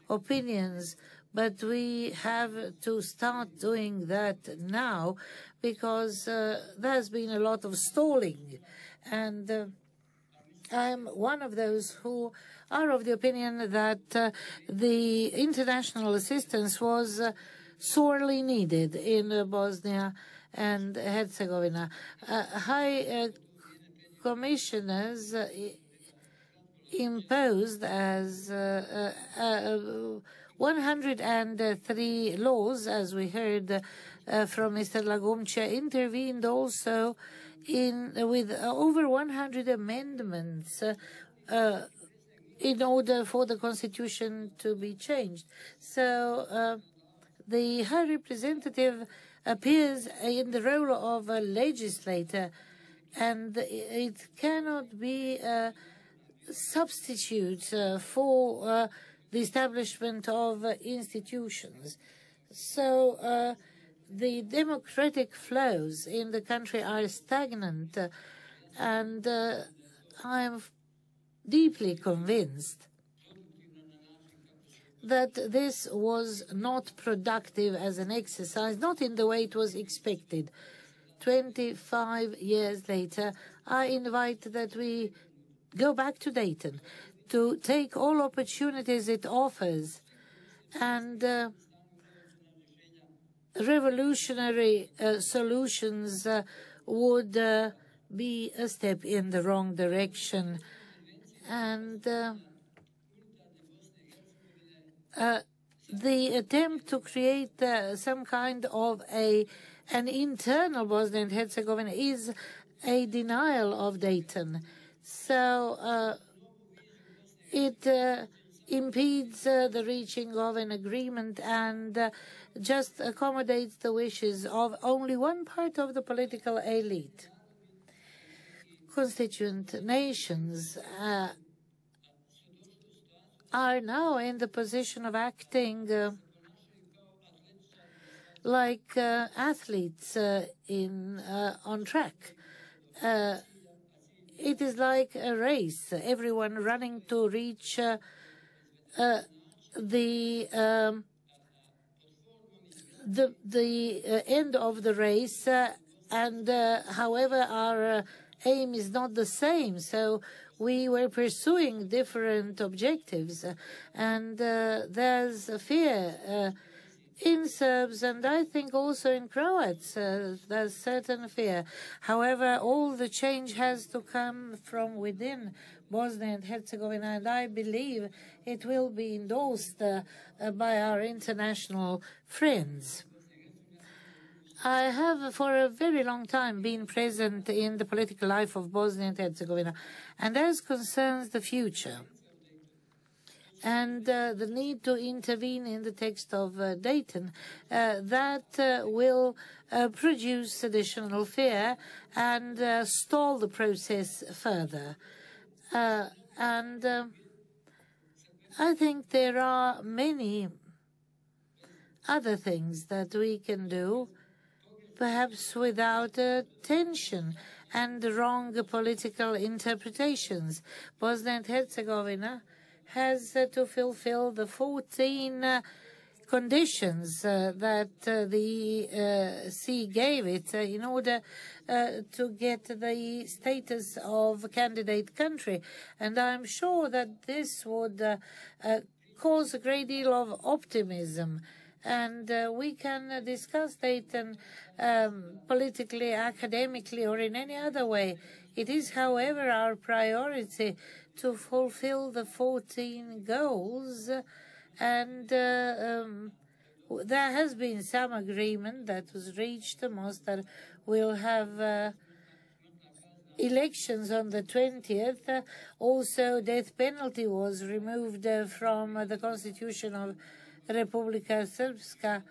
Speaker 7: opinions, but we have to start doing that now because there's been a lot of stalling. And I'm one of those who are of the opinion that the international assistance was sorely needed in Bosnia and Herzegovina. High commissioners imposed as 103 laws, as we heard from Mr. Lagumdzija, intervened also with over 100 amendments in order for the constitution to be changed. So the High Representative appears in the role of a legislator, and it cannot be a substitute for the establishment of institutions. So the democratic flows in the country are stagnant, and I'm deeply convinced that this was not productive as an exercise, not in the way it was expected. 25 years later, I invite that we go back to Dayton to take all opportunities it offers, and revolutionary solutions would be a step in the wrong direction. And the attempt to create some kind of an internal Bosnia and Herzegovina is a denial of Dayton. So it impedes the reaching of an agreement and just accommodates the wishes of only one part of the political elite. Constituent nations are now in the position of acting like athletes on track. It is like a race, everyone running to reach the end of the race, and however, our aim is not the same. So we were pursuing different objectives, and there's a fear in Serbs, and I think also in Croats, there's certain fear. However, all the change has to come from within Bosnia and Herzegovina, and I believe it will be endorsed by our international friends. I have for a very long time been present in the political life of Bosnia and Herzegovina, and as concerns the future and the need to intervene in the text of Dayton, that will produce additional fear and stall the process further. And I think there are many other things that we can do, perhaps without tension and wrong political interpretations. Bosnia and Herzegovina has to fulfill the 14 conditions that the sea gave it in order to get the status of candidate country. And I'm sure that this would cause a great deal of optimism. And we can discuss Dayton politically, academically, or in any other way. It is, however, our priority to fulfill the 14 goals, and there has been some agreement that was reached. Mostar will have elections on the 20th. Also, death penalty was removed from the constitution of Republika Srpska.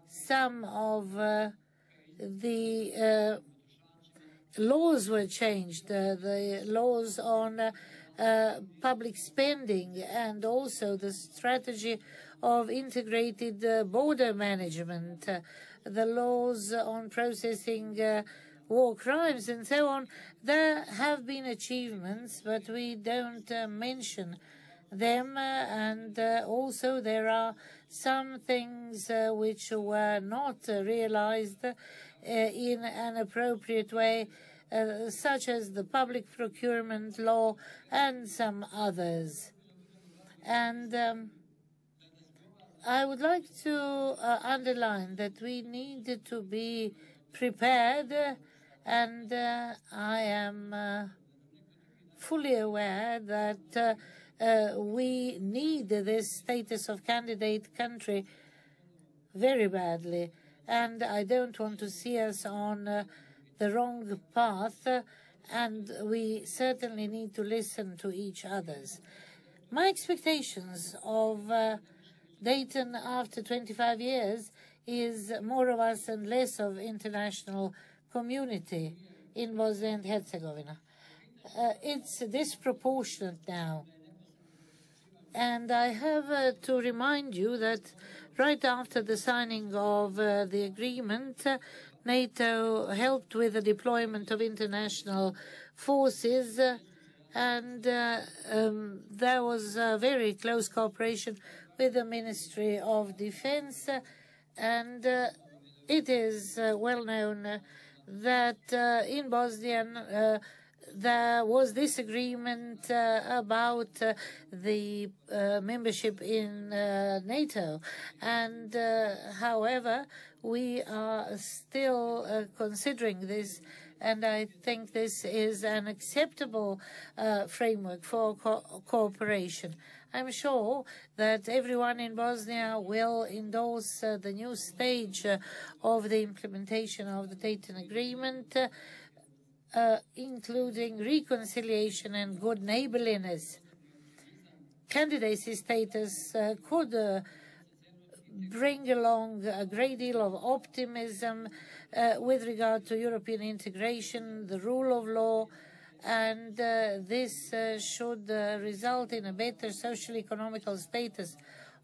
Speaker 7: Some of the laws were changed, the laws on public spending, and also the strategy of integrated border management, the laws on processing war crimes, and so on. There have been achievements, but we don't mention them, and also there are some things which were not realized in an appropriate way, such as the public procurement law and some others. And I would like to underline that we need to be prepared, and I am fully aware that we need this status of candidate country very badly, and I don't want to see us on the wrong path, and we certainly need to listen to each other's. My expectations of Dayton after 25 years is more of us and less of international community in Bosnia and Herzegovina. It's disproportionate now. And I have to remind you that right after the signing of the agreement, NATO helped with the deployment of international forces, and there was very close cooperation with the Ministry of Defense, and it is well known that in Bosnia there was this agreement about the membership in NATO, and however, we are still considering this, and I think this is an acceptable framework for cooperation. I'm sure that everyone in Bosnia will endorse the new stage of the implementation of the Dayton Agreement, including reconciliation and good neighborliness. Candidacy status could bring along a great deal of optimism with regard to European integration, the rule of law, and this should result in a better social economical status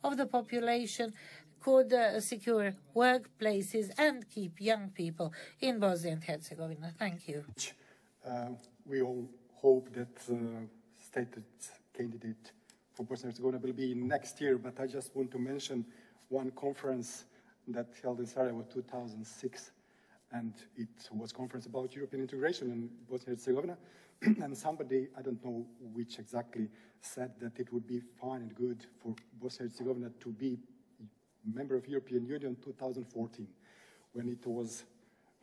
Speaker 7: of the population, could secure workplaces and keep young people in Bosnia and Herzegovina. Thank you.
Speaker 1: We all hope that stated candidate for Bosnia and Herzegovina will be next year, but I just want to mention one conference that held in Sarajevo 2006, and it was a conference about European integration in Bosnia and Herzegovina. And somebody, I don't know which exactly, said that it would be fine and good for Bosnia and Herzegovina to be a member of European Union 2014, when it was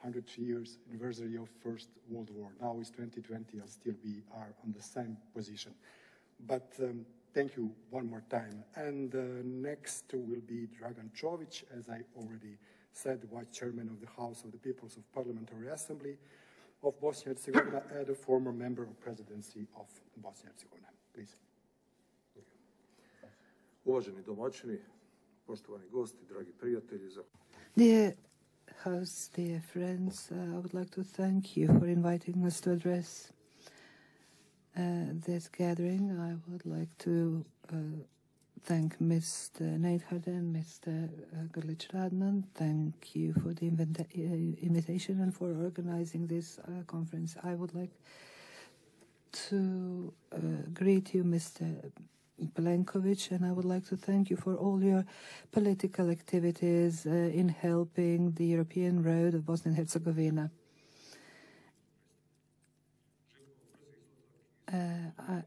Speaker 1: 100 years anniversary of First World War. Now it's 2020, and still we are on the same position. But thank you one more time. And next will be Dragan Čović, as I already said, Vice Chairman of the House of the Peoples of Parliamentary Assembly of Bosnia and Herzegovina and a former member of Presidency of Bosnia and Herzegovina. Please.
Speaker 8: Uvaženi domaćini, poštovani gosti, dragi prijatelji.
Speaker 9: Dear hosts, dear friends, I would like to thank you for inviting us to address this gathering. I would like to thank Mr. Neidhardt and Mr. Grlić-Radman. Thank you for the invitation and for organizing this conference. I would like to greet you, Mr. Plenković, and I would like to thank you for all your political activities in helping the European road of Bosnia and Herzegovina.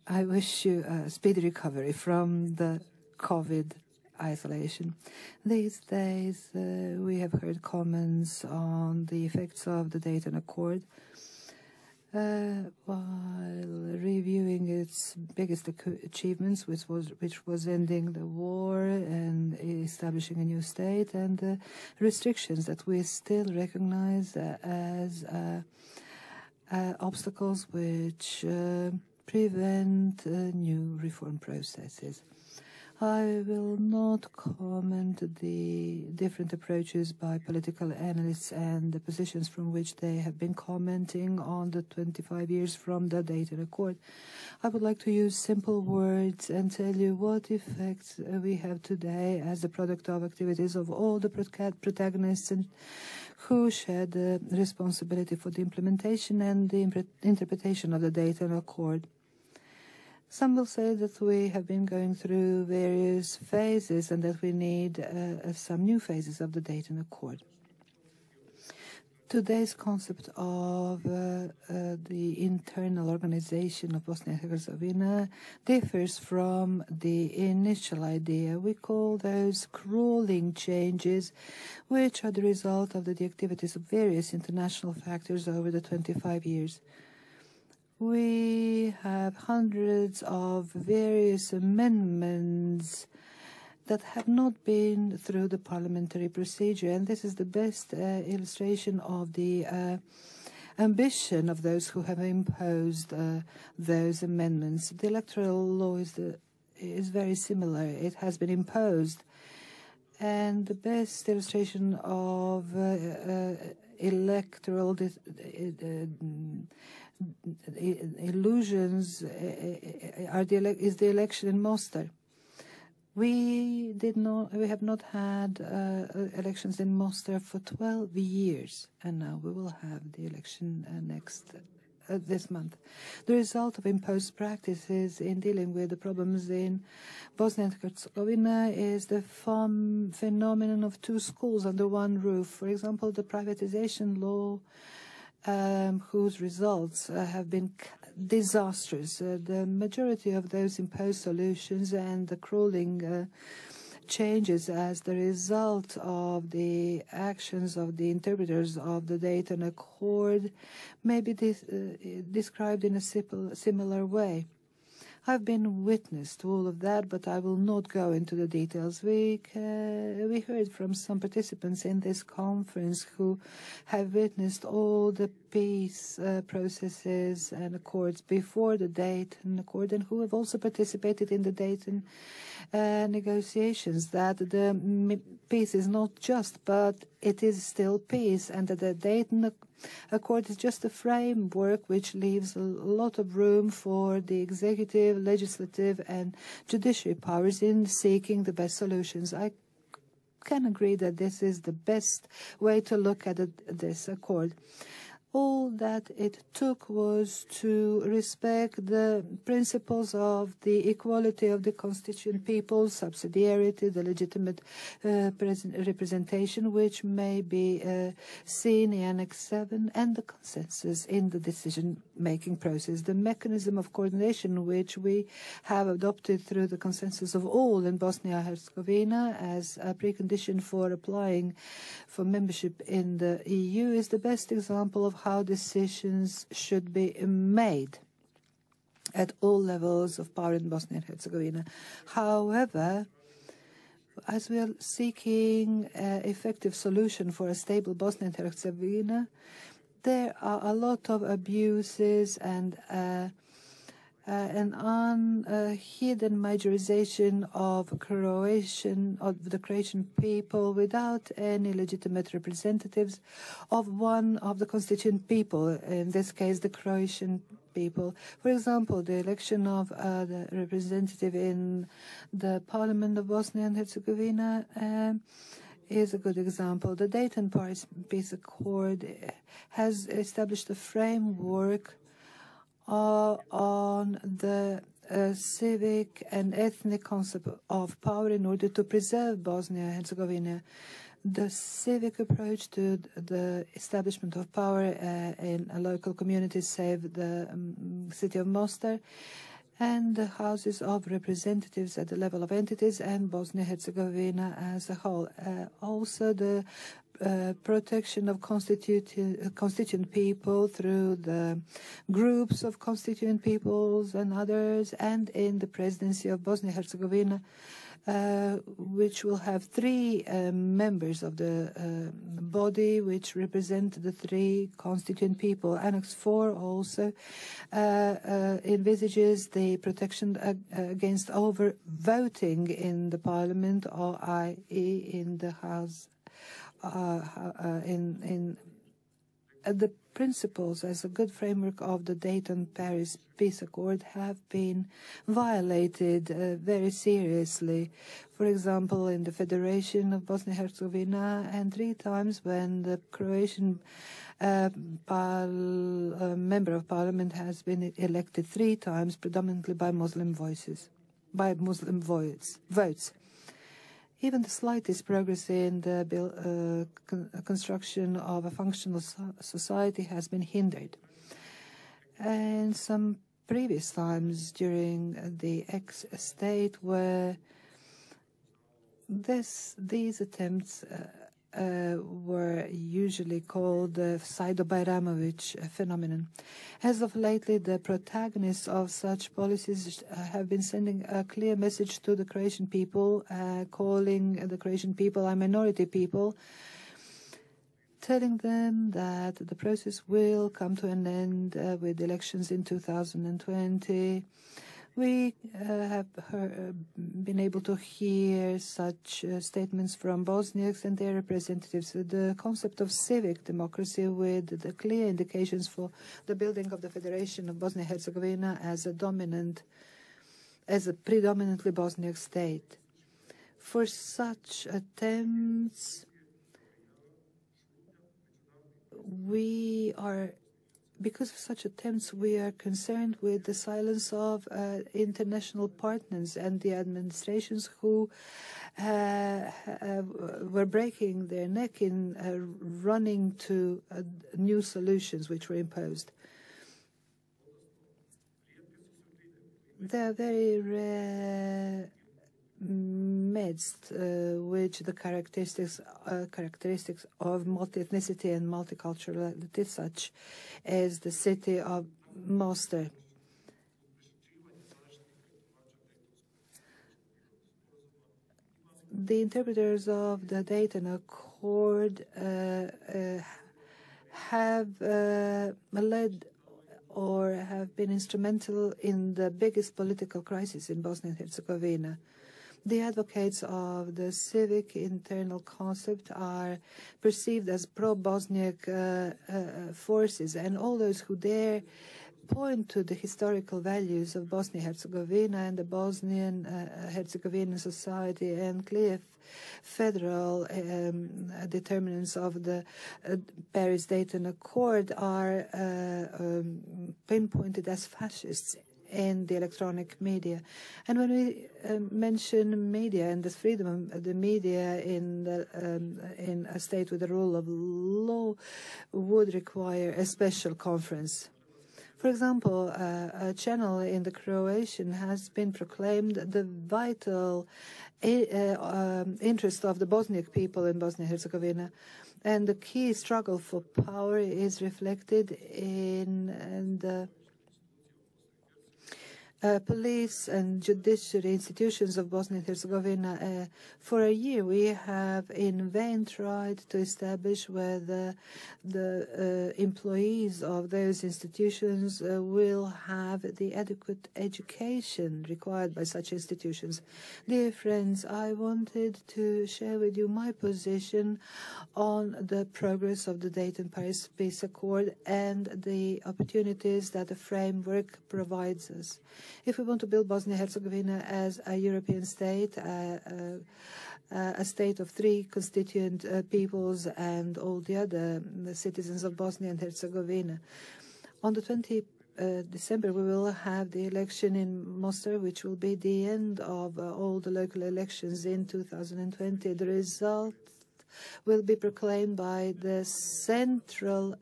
Speaker 9: I wish you a speedy recovery from the COVID isolation. These days, we have heard comments on the effects of the Dayton Accord. While reviewing its biggest achievements, which was ending the war and establishing a new state, and the restrictions that we still recognize as obstacles which prevent new reform processes. I will not comment the different approaches by political analysts and the positions from which they have been commenting on the 25 years from the Dayton Accord. I would like to use simple words and tell you what effects we have today as a product of activities of all the protagonists and who shared the responsibility for the implementation and the interpretation of the Dayton Accord. Some will say that we have been going through various phases and that we need some new phases of the Dayton Accord. Today's concept of the internal organization of Bosnia-Herzegovina differs from the initial idea. We call those crawling changes, which are the result of the activities of various international factors over the 25 years. We have hundreds of various amendments that have not been through the parliamentary procedure, and this is the best illustration of the ambition of those who have imposed those amendments. The electoral law is very similar. It has been imposed, and the best illustration of electoral illusions is the election in Mostar. We have not had elections in Mostar for 12 years, and now we will have the election this month. The result of imposed practices in dealing with the problems in Bosnia and Herzegovina is the phenomenon of two schools under one roof. For example, the privatization law, whose results have been disastrous. The majority of those imposed solutions and the crawling changes as the result of the actions of the interpreters of the Dayton Accord may be described in a similar way. I've been witness to all of that, but I will not go into the details. We heard from some participants in this conference who have witnessed all the peace processes and accords before the Dayton Accord, and who have also participated in the Dayton negotiations, that the peace is not just, but it is still peace, and that the Dayton Accord is just a framework which leaves a lot of room for the executive, legislative, and judiciary powers in seeking the best solutions. I can agree that this is the best way to look at this accord. All that it took was to respect the principles of the equality of the constituent peoples, subsidiarity, the legitimate representation, which may be seen in Annex 7, and the consensus in the decision-making process. The mechanism of coordination which we have adopted through the consensus of all in Bosnia-Herzegovina as a precondition for applying for membership in the EU is the best example of how decisions should be made at all levels of power in Bosnia and Herzegovina. However, as we are seeking an effective solution for a stable Bosnia and Herzegovina, there are a lot of abuses and an unhidden majorization of the Croatian people without any legitimate representatives of one of the constituent people, in this case the Croatian people. For example, the election of the representative in the Parliament of Bosnia and Herzegovina is a good example. The Dayton Peace Accord has established a framework on the civic and ethnic concept of power in order to preserve Bosnia and Herzegovina. The civic approach to the establishment of power in a local community saved the city of Mostar, and the houses of representatives at the level of entities and Bosnia-Herzegovina as a whole. Also, the protection of constituent people through the groups of constituent peoples and others, and in the presidency of Bosnia-Herzegovina, which will have 3 members of the body which represent the 3 constituent people. Annex 4 also envisages the protection against overvoting in the parliament, or i.e. in the house the principles as a good framework of the Dayton-Paris Peace Accord have been violated very seriously. For example, in the Federation of Bosnia-Herzegovina, and 3 times when the Croatian member of parliament has been elected 3 times, predominantly by Muslim votes. Even the slightest progress in the construction of a functional society has been hindered. And some previous times during the ex-state where these attempts were usually called the Saido-Bajramović phenomenon. As of lately, the protagonists of such policies have been sending a clear message to the Croatian people, calling the Croatian people a minority people, telling them that the process will come to an end with elections in 2020. We have been able to hear such statements from Bosniaks and their representatives. The concept of civic democracy, with the clear indications for the building of the Federation of Bosnia-Herzegovina as a predominantly Bosniak state. For such attempts, because of such attempts, we are concerned with the silence of international partners and the administrations who were breaking their neck in running to new solutions which were imposed. There are very rare midst which the characteristics of multi-ethnicity and multiculturality, such as the city of Mostar. The interpreters of the Dayton Accord have led or have been instrumental in the biggest political crisis in Bosnia and Herzegovina. The advocates of the civic internal concept are perceived as pro-Bosniak forces, and all those who dare point to the historical values of Bosnia-Herzegovina and the Bosnian Herzegovinian society and clear federal determinants of the Paris-Dayton Accord are pinpointed as fascists in the electronic media. And when we mention media and the freedom of the media in a state with the rule of law would require a special conference. For example, a channel in the Croatian has been proclaimed the vital interest of the Bosniak people in Bosnia-Herzegovina. And the key struggle for power is reflected in the police and judiciary institutions of Bosnia and Herzegovina. For a year, we have in vain tried to establish whether the employees of those institutions will have the adequate education required by such institutions. Dear friends, I wanted to share with you my position on the progress of the Dayton-Paris Peace Accord and the opportunities that the framework provides us. If we want to build Bosnia-Herzegovina as a European state, a state of 3 constituent peoples and all the other citizens of Bosnia and Herzegovina, on the 20th December we will have the election in Mostar, which will be the end of all the local elections in 2020. The result will be proclaimed by the Central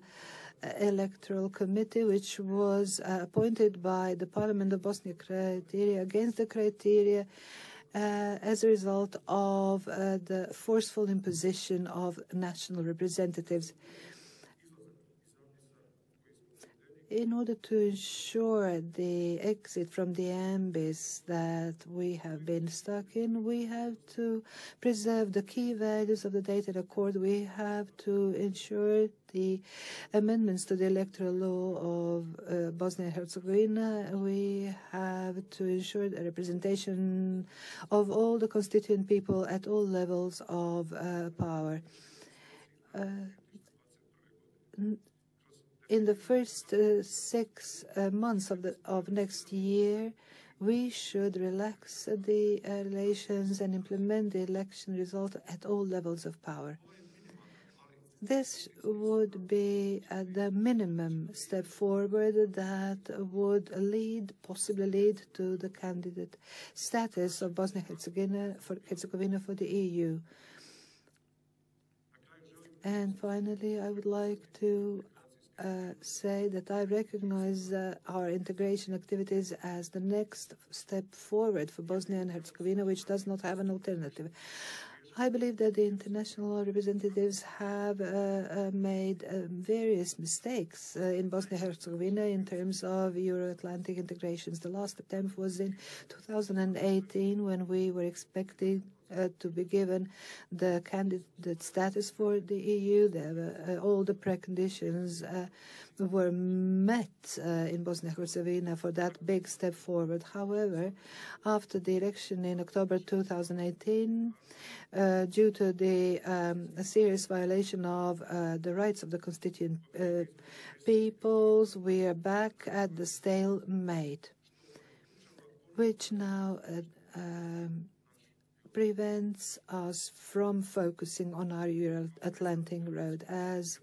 Speaker 9: Electoral Committee, which was appointed by the Parliament of Bosnia criteria against the criteria as a result of the forceful imposition of national representatives. In order to ensure the exit from the abyss that we have been stuck in, we have to preserve the key values of the Dayton Accord. We have to ensure the amendments to the electoral law of Bosnia and Herzegovina. We have to ensure the representation of all the constituent people at all levels of power. in the first 6 months of next year, we should relax the relations and implement the election result at all levels of power. This would be the minimum step forward that would possibly lead to the candidate status of Bosnia-Herzegovina for the EU. And finally, I would like to say that I recognize our integration activities as the next step forward for Bosnia and Herzegovina, which does not have an alternative. I believe that the international representatives have made various mistakes in Bosnia-Herzegovina in terms of Euro-Atlantic integrations. The last attempt was in 2018 when we were expecting to be given the candidate status for the EU. All the preconditions were met in Bosnia-Herzegovina for that big step forward. However, after the election in October 2018, due to the serious violation of the rights of the constituent peoples, we are back at the stalemate, which now prevents us from focusing on our Euro-Atlantic road. As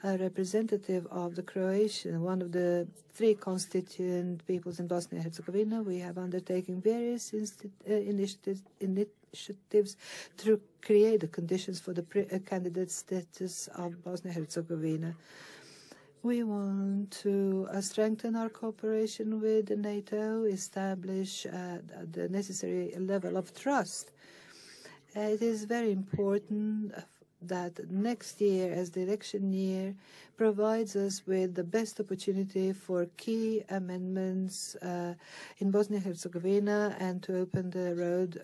Speaker 9: a representative of the Croatian, one of the 3 constituent peoples in Bosnia-Herzegovina, we have undertaken various initiatives to create the conditions for the candidate status of Bosnia-Herzegovina. We want to strengthen our cooperation with NATO, establish the necessary level of trust. It is very important that next year, as the election year, provides us with the best opportunity for key amendments in Bosnia-Herzegovina and to open the road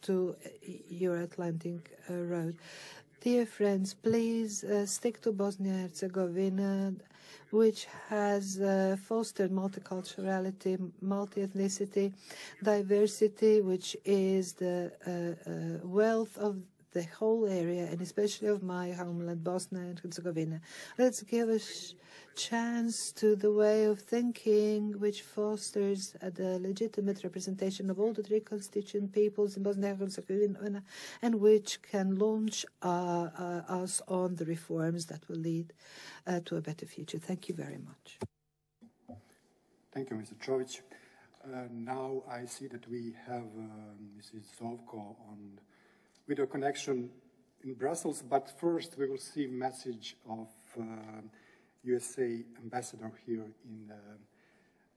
Speaker 9: to Euro-Atlantic road. Dear friends, please stick to Bosnia-Herzegovina, which has fostered multiculturality, multi-ethnicity, diversity, which is the wealth of the whole area, and especially of my homeland, Bosnia and Herzegovina. Let's give a chance to the way of thinking which fosters the legitimate representation of all the 3 constituent peoples in Bosnia and Herzegovina, and which can launch us on the reforms that will lead to a better future. Thank you very much.
Speaker 1: Thank you, Mr. Čović. Now I see that we have Mrs. Zlatko on video connection in Brussels, but first we will see a message of USA ambassador here in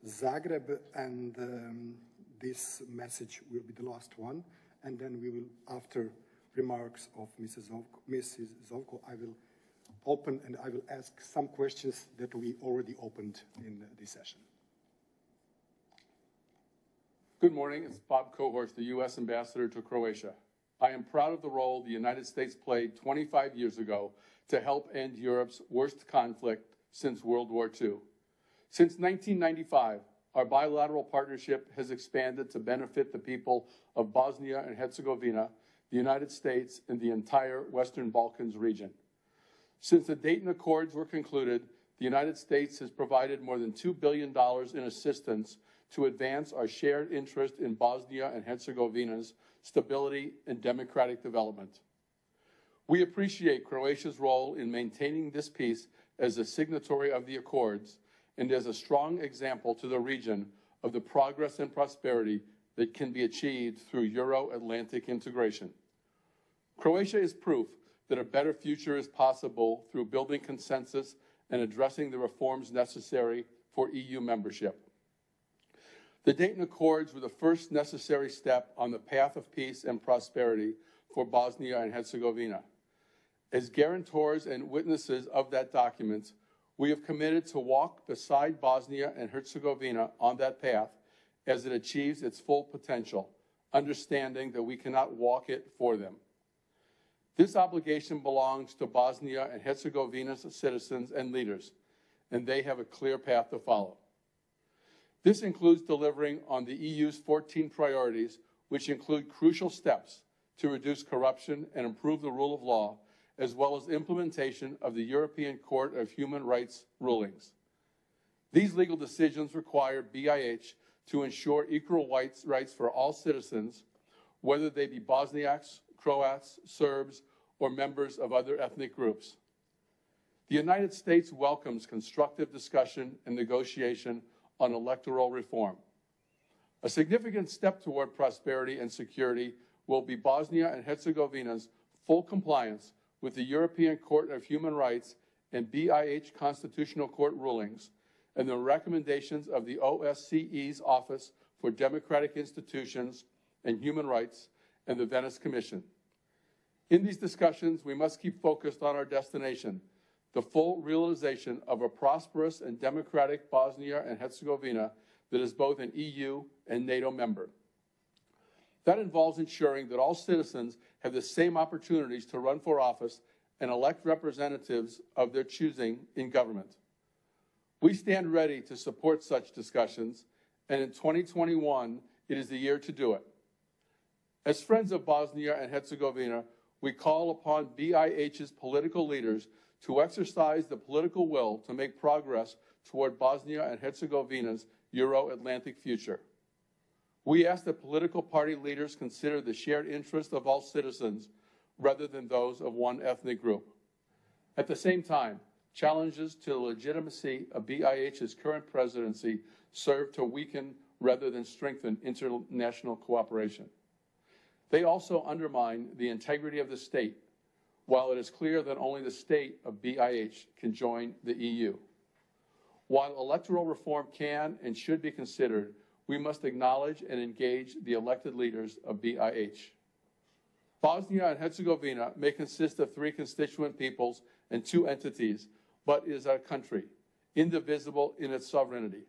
Speaker 1: Zagreb, and this message will be the last one, and then we will, after remarks of Mrs. Zlatko, I will open and I will ask some questions that we already opened in this session.
Speaker 10: Good morning, it's Bob Kohorst, the U.S. Ambassador to Croatia. I am proud of the role the United States played 25 years ago to help end Europe's worst conflict since World War II. Since 1995, our bilateral partnership has expanded to benefit the people of Bosnia and Herzegovina, the United States, and the entire Western Balkans region. Since the Dayton Accords were concluded, the United States has provided more than $2 billion in assistance to advance our shared interest in Bosnia and Herzegovina's stability and democratic development. We appreciate Croatia's role in maintaining this peace as a signatory of the Accords and as a strong example to the region of the progress and prosperity that can be achieved through Euro-Atlantic integration. Croatia is proof that a better future is possible through building consensus and addressing the reforms necessary for EU membership. The Dayton Accords were the first necessary step on the path of peace and prosperity for Bosnia and Herzegovina. As guarantors and witnesses of that document, we have committed to walk beside Bosnia and Herzegovina on that path as it achieves its full potential, understanding that we cannot walk it for them. This obligation belongs to Bosnia and Herzegovina's citizens and leaders, and they have a clear path to follow. This includes delivering on the EU's 14 priorities, which include crucial steps to reduce corruption and improve the rule of law, as well as implementation of the European Court of Human Rights rulings. These legal decisions require BIH to ensure equal rights for all citizens, whether they be Bosniaks, Croats, Serbs, or members of other ethnic groups. The United States welcomes constructive discussion and negotiation on electoral reform. A significant step toward prosperity and security will be Bosnia and Herzegovina's full compliance with the European Court of Human Rights and BIH Constitutional Court rulings and the recommendations of the OSCE's Office for Democratic Institutions and Human Rights and the Venice Commission. In these discussions, we must keep focused on our destination, the full realization of a prosperous and democratic Bosnia and Herzegovina that is both an EU and NATO member. That involves ensuring that all citizens have the same opportunities to run for office and elect representatives of their choosing in government. We stand ready to support such discussions, and in 2021, it is the year to do it. As friends of Bosnia and Herzegovina, we call upon BIH's political leaders to exercise the political will to make progress toward Bosnia and Herzegovina's Euro-Atlantic future. We ask that political party leaders consider the shared interest of all citizens rather than those of one ethnic group. At the same time, challenges to the legitimacy of BIH's current presidency serve to weaken rather than strengthen international cooperation. They also undermine the integrity of the state, while it is clear that only the state of BIH can join the EU. While electoral reform can and should be considered, we must acknowledge and engage the elected leaders of BIH. Bosnia and Herzegovina may consist of 3 constituent peoples and 2 entities, but is a country, indivisible in its sovereignty.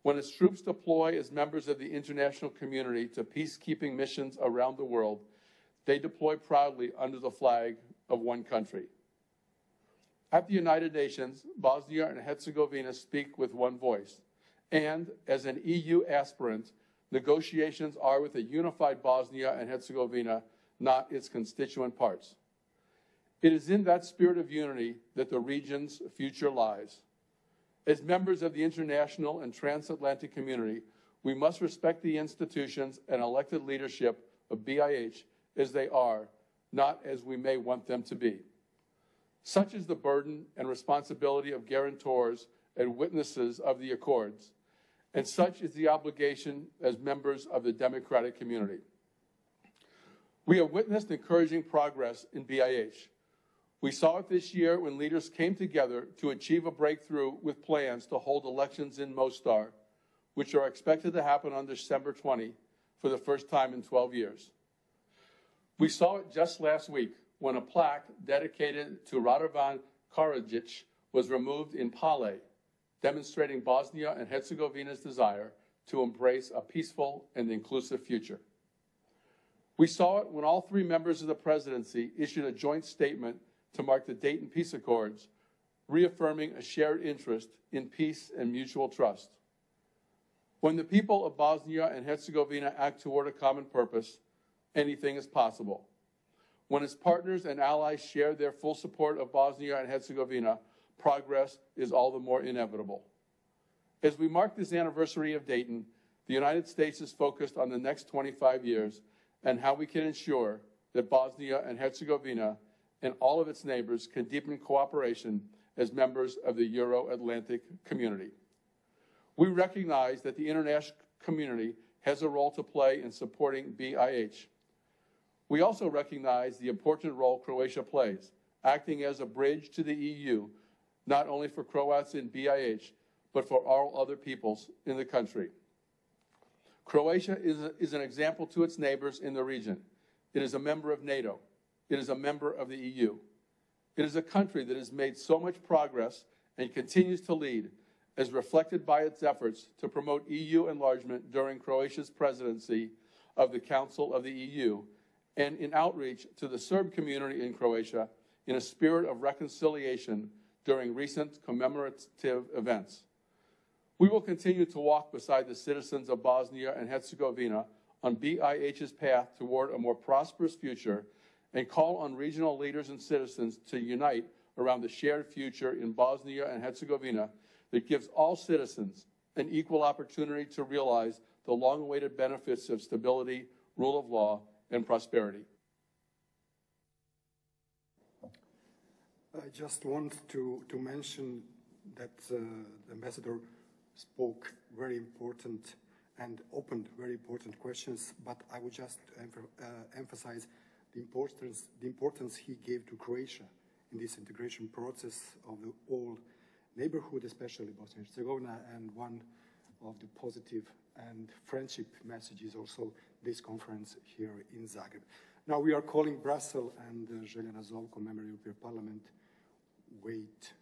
Speaker 10: When its troops deploy as members of the international community to peacekeeping missions around the world, they deploy proudly under the flag of one country. At the United Nations, Bosnia and Herzegovina speak with one voice, and as an EU aspirant, negotiations are with a unified Bosnia and Herzegovina, not its constituent parts. It is in that spirit of unity that the region's future lies. As members of the international and transatlantic community, we must respect the institutions and elected leadership of BIH as they are, not as we may want them to be. Such is the burden and responsibility of guarantors and witnesses of the Accords, and such is the obligation as members of the democratic community. We have witnessed encouraging progress in BIH. We saw it this year when leaders came together to achieve a breakthrough with plans to hold elections in Mostar, which are expected to happen on December 20 for the first time in 12 years. We saw it just last week when a plaque dedicated to Radovan Karadzic was removed in Pale, demonstrating Bosnia and Herzegovina's desire to embrace a peaceful and inclusive future. We saw it when all 3 members of the presidency issued a joint statement to mark the Dayton Peace Accords, reaffirming a shared interest in peace and mutual trust. When the people of Bosnia and Herzegovina act toward a common purpose, anything is possible. When its partners and allies share their full support of Bosnia and Herzegovina, progress is all the more inevitable. As we mark this anniversary of Dayton, the United States is focused on the next 25 years and how we can ensure that Bosnia and Herzegovina and all of its neighbors can deepen cooperation as members of the Euro-Atlantic community. We recognize that the international community has a role to play in supporting BIH. We also recognize the important role Croatia plays, acting as a bridge to the EU, not only for Croats in BIH, but for all other peoples in the country. Croatia is an example to its neighbors in the region. It is a member of NATO. It is a member of the EU. It is a country that has made so much progress and continues to lead, as reflected by its efforts to promote EU enlargement during Croatia's presidency of the Council of the EU, and in outreach to the Serb community in Croatia in a spirit of reconciliation during recent commemorative events. We will continue to walk beside the citizens of Bosnia and Herzegovina on BIH's path toward a more prosperous future and call on regional leaders and citizens to unite around the shared future in Bosnia and Herzegovina that gives all citizens an equal opportunity to realize the long-awaited benefits of stability, rule of law, and prosperity.
Speaker 1: I just want to mention that the ambassador spoke very important and opened very important questions, but I would just emphasize the importance he gave to Croatia in this integration process of the whole neighborhood, especially Bosnia-Herzegovina, and one of the positive and friendship messages also this conference here in Zagreb. Now we are calling Brussels, and Željana Zovko, member of the European Parliament, wait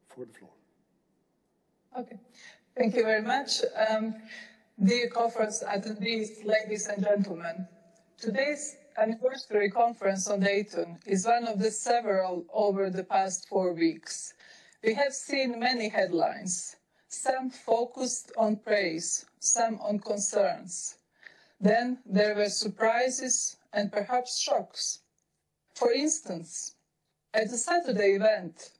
Speaker 1: for the floor.
Speaker 11: Okay, thank you very much. Dear conference attendees, ladies and gentlemen, today's anniversary conference on Dayton is one of the several over the past 4 weeks. We have seen many headlines, some focused on praise, some on concerns. Then there were surprises and perhaps shocks. For instance, at the Saturday event,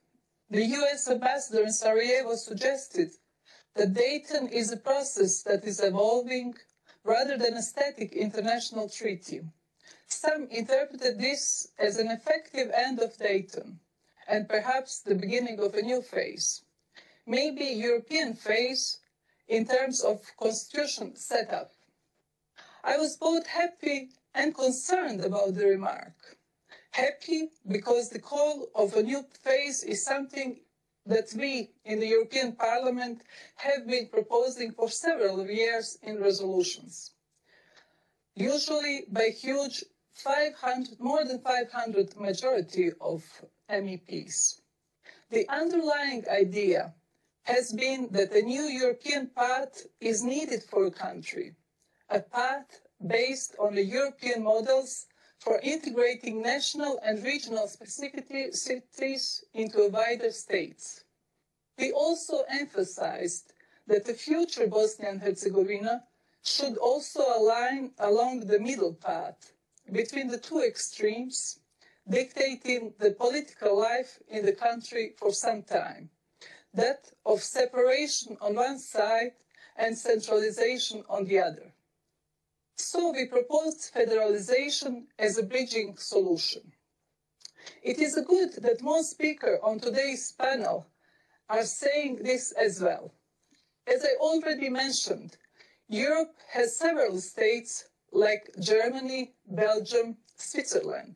Speaker 11: the US ambassador in Sarajevo suggested that Dayton is a process that is evolving rather than a static international treaty. Some interpreted this as an effective end of Dayton and perhaps the beginning of a new phase, maybe European phase in terms of constitution setup. I was both happy and concerned about the remark. Happy because the call of a new phase is something that we in the European Parliament have been proposing for several years in resolutions, usually by huge more than 500 majority of MEPs. The underlying idea has been that a new European path is needed for a country, a path based on the European models for integrating national and regional specificities into a wider states. We also emphasized that the future Bosnia and Herzegovina should also align along the middle path between the two extremes, dictating the political life in the country for some time, that of separation on one side and centralization on the other. So we proposed federalization as a bridging solution. It is good that most speakers on today's panel are saying this as well. As I already mentioned, Europe has several states like Germany, Belgium, Switzerland,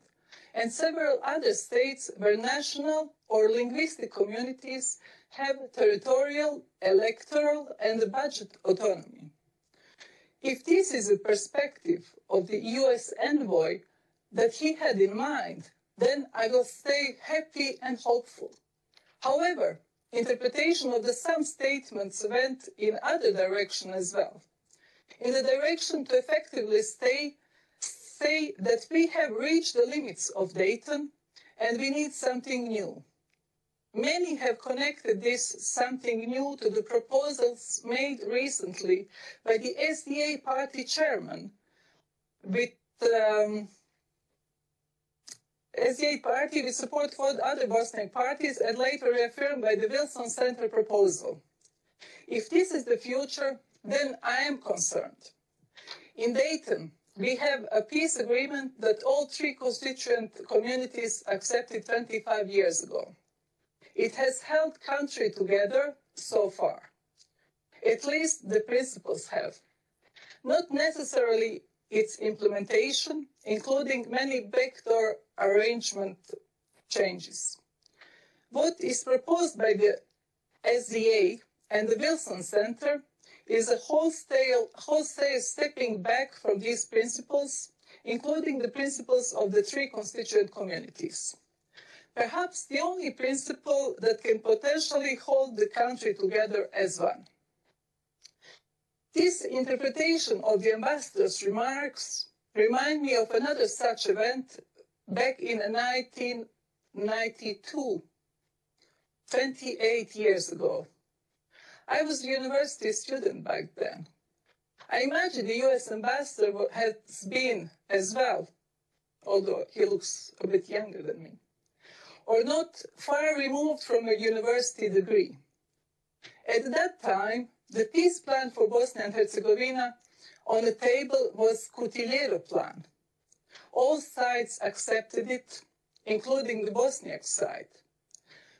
Speaker 11: and several other states where national or linguistic communities have territorial, electoral, and budget autonomy. If this is a perspective of the US envoy that he had in mind, then I will stay happy and hopeful. However, interpretation of some statements went in other direction as well. In the direction to effectively say that we have reached the limits of Dayton and we need something new. Many have connected this something new to the proposals made recently by the SDA party chairman with SDA party with support for other Bosnian parties and later reaffirmed by the Wilson Center proposal. If this is the future, then I am concerned. In Dayton, we have a peace agreement that all three constituent communities accepted 25 years ago. It has held country together so far. At least the principles have. Not necessarily its implementation, including many backdoor arrangement changes. What is proposed by the SDA and the Wilson Center is a wholesale stepping back from these principles, including the principles of the three constituent communities. Perhaps the only principle that can potentially hold the country together as one. This interpretation of the ambassador's remarks reminds me of another such event back in 1992, 28 years ago. I was a university student back then. I imagine the US ambassador has been as well. although he looks a bit younger than me, or not far removed from a university degree. At that time, the peace plan for Bosnia and Herzegovina on the table was Kutiljero plan. All sides accepted it, including the Bosniak side.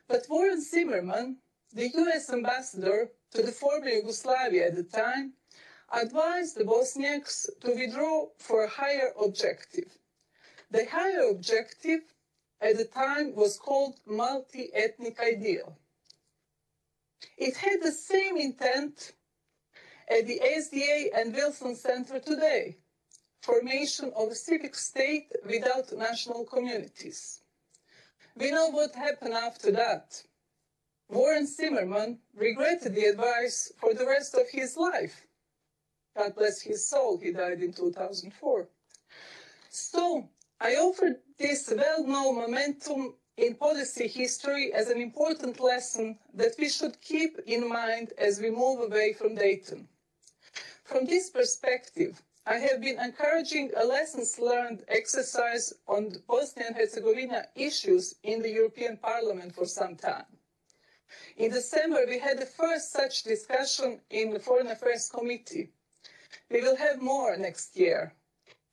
Speaker 11: But Warren Zimmerman, the US ambassador to the former Yugoslavia at the time, advised the Bosniaks to withdraw for a higher objective. The higher objective at the time was called multi-ethnic ideal. It had the same intent at the SDA and Wilson Center today, formation of a civic state without national communities. We know what happened after that. Warren Zimmerman regretted the advice for the rest of his life. God bless his soul, he died in 2004. So, I offered this well-known momentum in policy history as an important lesson that we should keep in mind as we move away from Dayton. From this perspective, I have been encouraging a lessons learned exercise on Bosnia and Herzegovina issues in the European Parliament for some time. In December, we had the first such discussion in the Foreign Affairs Committee. We will have more next year.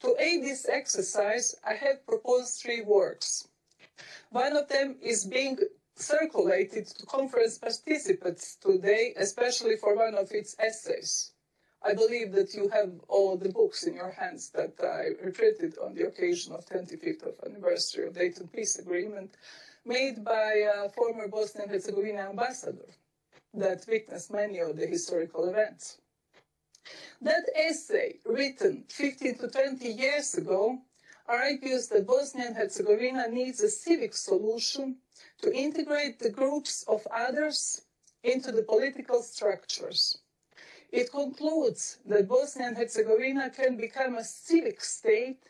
Speaker 11: To aid this exercise, I have proposed 3 works. One of them is being circulated to conference participants today, especially for one of its essays. I believe that you have all the books in your hands that I reprinted on the occasion of 25th anniversary of Dayton Peace Agreement, made by a former Bosnia and Herzegovina ambassador that witnessed many of the historical events. That essay, written 15 to 20 years ago, argues that Bosnia and Herzegovina needs a civic solution to integrate the groups of others into the political structures. It concludes that Bosnia and Herzegovina can become a civic state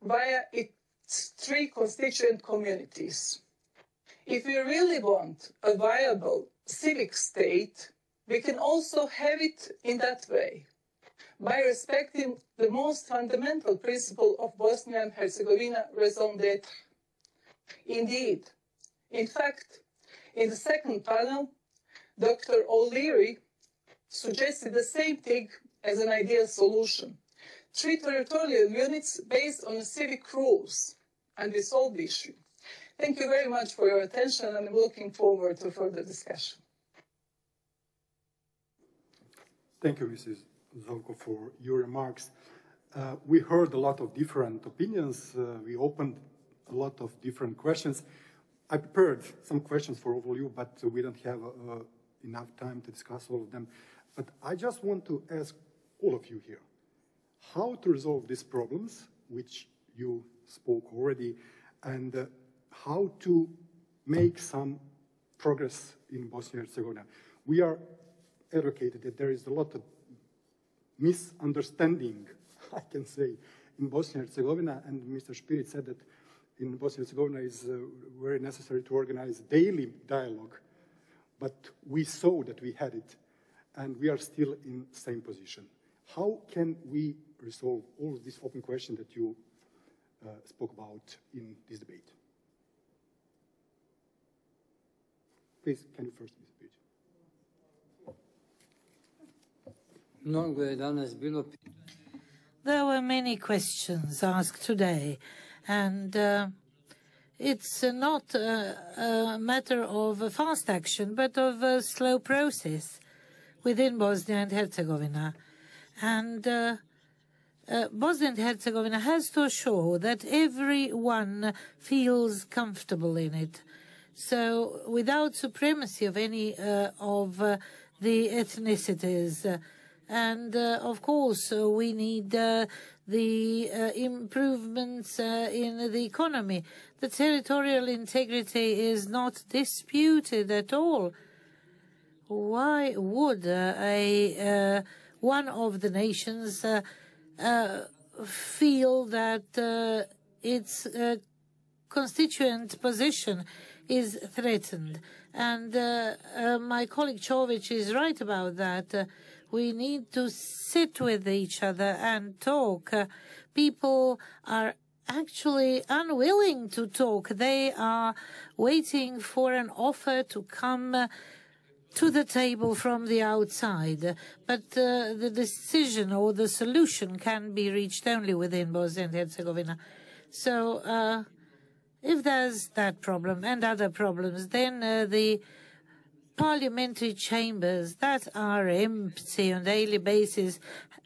Speaker 11: via its 3 constituent communities. If we really want a viable civic state, we can also have it in that way, by respecting the most fundamental principle of Bosnia and Herzegovina, raison d'être. Indeed, in fact, in the second panel, Dr. O'Leary suggested the same thing as an ideal solution. 3 territorial units based on civic rules, and we solved the issue. Thank you very much for your attention, and I'm looking forward to further discussion.
Speaker 1: Thank you, Mrs. Zlatko, for your remarks. We heard a lot of different opinions. We opened a lot of different questions. I prepared some questions for all of you, but we don't have enough time to discuss all of them. But I just want to ask all of you here, how to resolve these problems, which you spoke already, and how to make some progress in Bosnia-Herzegovina. We are advocated that there is a lot of misunderstanding, I can say, in Bosnia-Herzegovina, and Mr. Spirit said that in Bosnia-Herzegovina is very necessary to organize daily dialogue, but we saw that we had it, and we are still in the same position. How can we resolve all of these open questions that you spoke about in this debate? Please, can you first, Mr. Page?
Speaker 7: There were many questions asked today, and it's not a matter of fast action, but of a slow process within Bosnia and Herzegovina. And Bosnia and Herzegovina has to show that everyone feels comfortable in it. So without supremacy of any of the ethnicities, and of course we need the improvements in the economy. The territorial integrity is not disputed at all. Why would one of the nations feel that its constituent position is threatened? And my colleague Čović is right about that. We need to sit with each other and talk. People are actually unwilling to talk. They are waiting for an offer to come to the table from the outside. But the decision or the solution can be reached only within Bosnia and Herzegovina. So if there's that problem and other problems, then the parliamentary chambers that are empty on a daily basis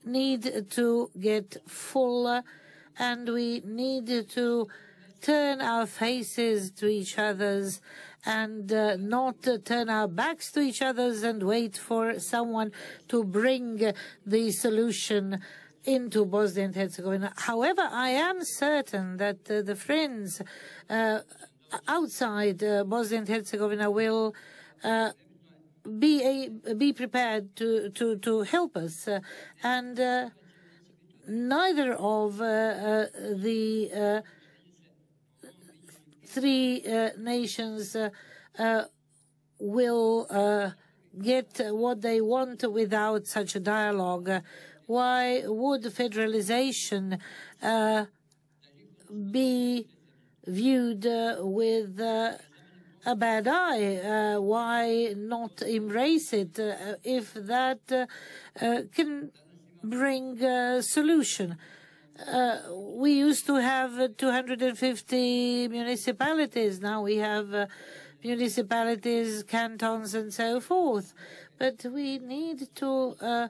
Speaker 7: need to get fuller, and we need to turn our faces to each other's and not turn our backs to each other's and wait for someone to bring the solution into Bosnia and Herzegovina. However, I am certain that the friends outside Bosnia and Herzegovina will be prepared to help us, and neither of the three nations will get what they want without such a dialogue. Why would federalization be viewed with a bad eye? Why not embrace it if that can bring a solution? We used to have 250 municipalities. Now we have municipalities, cantons, and so forth. But we need to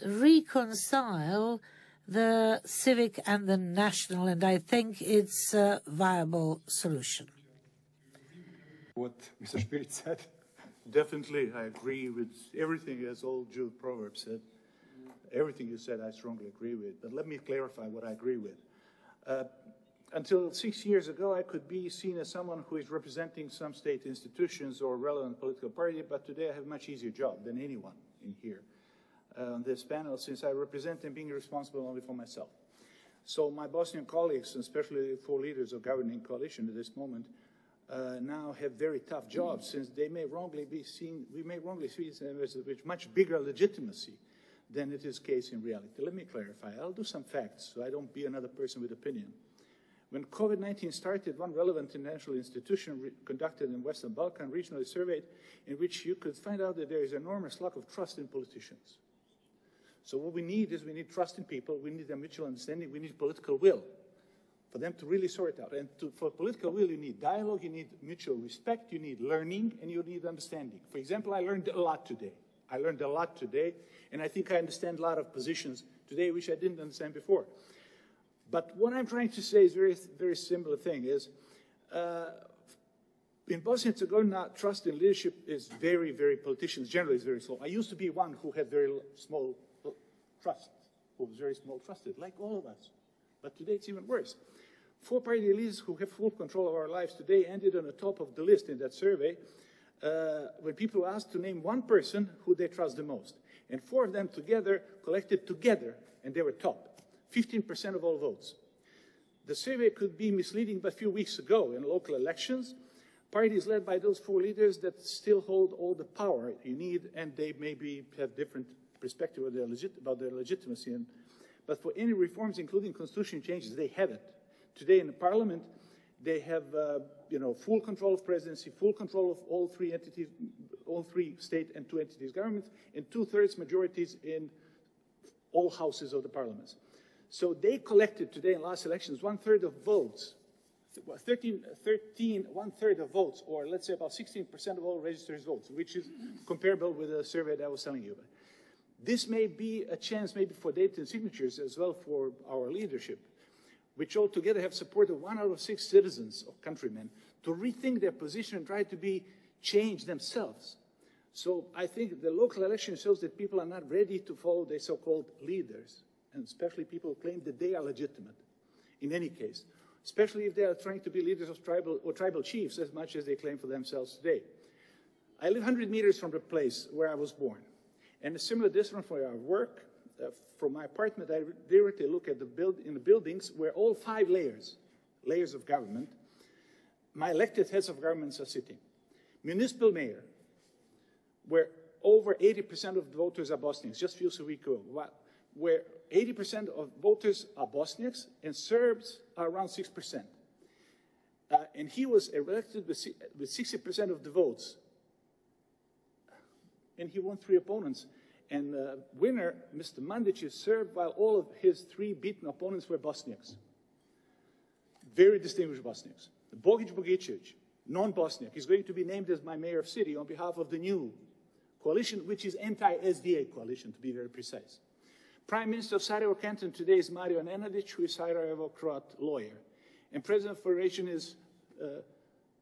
Speaker 7: reconcile the civic and the national, and I think it's a viable solution.
Speaker 8: What Mr. Spirit said.
Speaker 4: Definitely, I agree with everything, as old Jew proverb said. Everything you said, I strongly agree with. But let me clarify what I agree with. Until 6 years ago, I could be seen as someone who is representing some state institutions or relevant political party, but today I have a much easier job than anyone in here on this panel, since I represent and being responsible only for myself. So my Bosnian colleagues, especially the four leaders of governing coalition at this moment, now have very tough jobs, since they may wrongly be seen, we may wrongly see them as with much bigger legitimacy than it is case in reality. Let me clarify. I'll do some facts so I don't be another person with opinion. When COVID-19 started, one relevant international institution conducted in Western Balkan regionally surveyed, in which you could find out that there is enormous lack of trust in politicians. So what we need is we need trust in people, we need a mutual understanding, we need political will for them to really sort it out. And for political will, you need dialogue, you need mutual respect, you need learning, and you need understanding. For example, I learned a lot today. And I think I understand a lot of positions today which I didn't understand before. But what I'm trying to say is very, very similar thing is, in Bosnia and Herzegovina, trust in leadership is very, very, politicians generally is very slow. I used to be one who had very small trust, who was very small trusted, like all of us. But today it's even worse. Four-party leaders who have full control of our lives today ended on the top of the list in that survey when people were asked to name one person who they trust the most. And four of them collected together, and they were top. 15% of all votes. The survey could be misleading, but a few weeks ago in local elections, parties led by those four leaders that still hold all the power you need, and they maybe have different perspective about their legitimacy. But for any reforms, including constitution changes, they have it. Today in the parliament, they have full control of presidency, full control of all three entities, all three state and two entities governments, and 2/3 majorities in all houses of the parliaments. So they collected today in last elections 1/3 of votes, 1/3 of votes, or let's say about 16% of all registered votes, which is comparable with the survey that I was telling you about. This may be a chance maybe for Dayton signatures as well for our leadership, which altogether have supported 1 out of 6 citizens or countrymen to rethink their position and try to be changed themselves. So I think the local election shows that people are not ready to follow their so-called leaders, and especially people who claim that they are legitimate in any case, especially if they are trying to be leaders of tribal chiefs as much as they claim for themselves today. I live 100 meters from the place where I was born, and a similar distance from where I work. From my apartment, I directly look at in the buildings where all 5 layers of government, my elected heads of governments are sitting. Municipal mayor, where over 80% of the voters are Bosnians, just a few weeks ago.
Speaker 5: where 80% of voters are Bosniaks and Serbs are around 6%. And he was elected with 60% of the votes. And he won 3 opponents. And the winner, Mr. Mandic, is Serb, while all of his 3 beaten opponents were Bosniaks. Very distinguished Bosniaks. Bogic Bogicevic, non-Bosniak, is going to be named as my mayor of city on behalf of the new coalition, which is anti-SDA coalition, to be very precise. Prime Minister of Sarajevo Canton today is Mario Nenadic, who is Sarajevo Croat lawyer. And President of the Federation is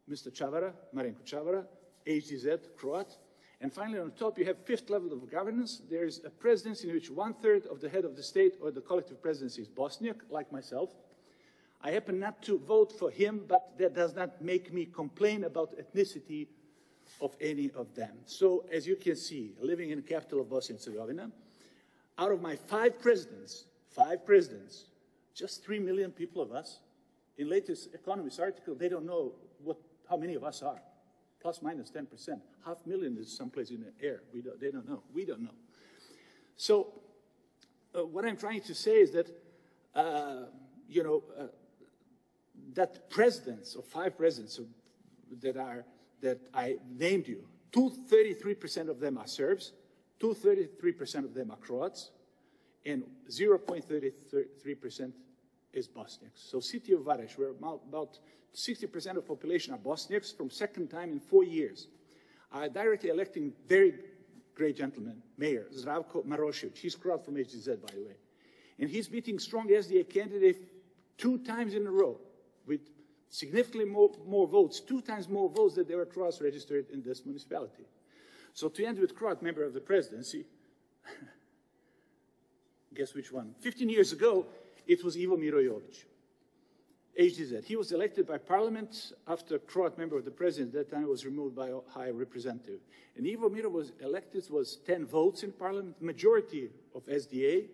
Speaker 5: Mr. Čavara, Marenko Čavara, HDZ, Croat. And finally, on the top, you have 5th level of governance. There is a presidency in which 1/3 of the head of the state or the collective presidency is Bosniak, like myself. I happen not to vote for him, but that does not make me complain about ethnicity of any of them. So, as you can see, living in the capital of Bosnia-Herzegovina, out of my 5 presidents, just 3 million people of us, in latest Economist article, they don't know how many of us are. Plus minus 10%. 500,000 is someplace in the air. They don't know. We don't know. So what I'm trying to say is that, that presidents, or 5 presidents that I named you, 33% of them are Serbs, 33% of them are Croats, and 0.33% is Bosniaks. So city of Vareš, where about 60% of population are Bosniaks from second time in 4 years, are directly electing very great gentleman, Mayor Zlatko Marošević. He's Croat from HDZ, by the way. And he's beating strong SDA candidate 2 times in a row with significantly more votes, 2 times more votes than there were Croats registered in this municipality. So to end with Croat member of the presidency, guess which one? 15 years ago, it was Ivo Miro Jović, HDZ. He was elected by parliament after Croat member of the presidency at that time was removed by a high representative. And Ivo Miro was elected, was 10 votes in parliament, majority of SDA,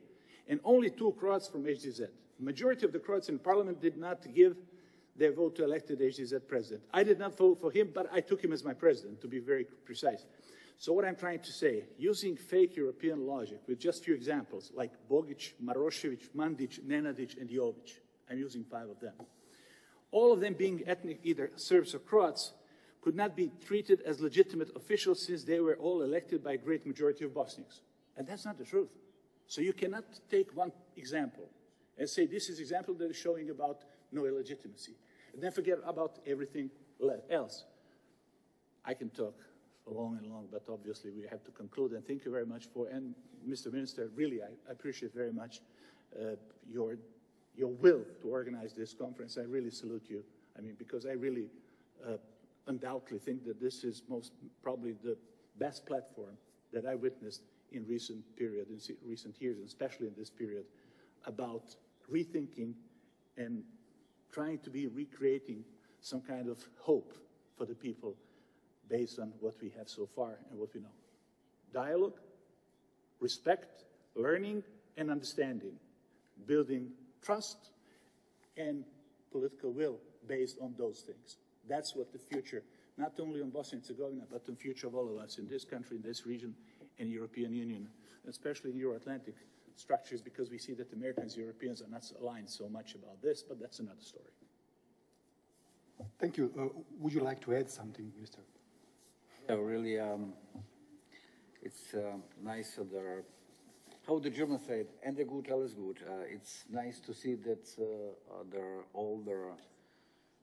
Speaker 5: and only 2 Croats from HDZ. Majority of the Croats in parliament did not give their vote to elected HDZ president. I did not vote for him, but I took him as my president, to be very precise. So what I'm trying to say, using fake European logic with just few examples, like Bogic, Marošević, Mandic, Nenadic, and Jović, I'm using 5 of them. All of them being ethnic, either Serbs or Croats, could not be treated as legitimate officials since they were all elected by a great majority of Bosniaks. And that's not the truth. So you cannot take one example and say this is an example that is showing about no illegitimacy. And then forget about everything else. I can talk long and long, but obviously we have to conclude. And thank you very much and Mr. Minister, really, I appreciate very much your will to organize this conference. I really salute you. I mean, because I really undoubtedly think that this is probably the best platform that I witnessed in recent years, and especially in this period, about rethinking and trying to be recreating some kind of hope for the people based on what we have so far and what we know. Dialogue, respect, learning, and understanding, building trust and political will based on those things. That's what the future, not only on Bosnia-Herzegovina, but the future of all of us in this country, in this region, and European Union, especially in Euro-Atlantic structures, because we see that Americans and Europeans are not aligned so much about this, but that's another story.
Speaker 1: Thank you. Would you like to add something, Mr.?
Speaker 3: Yeah, really, it's nice how the Germans say it, Ende gut, alles gut. It's nice to see that all the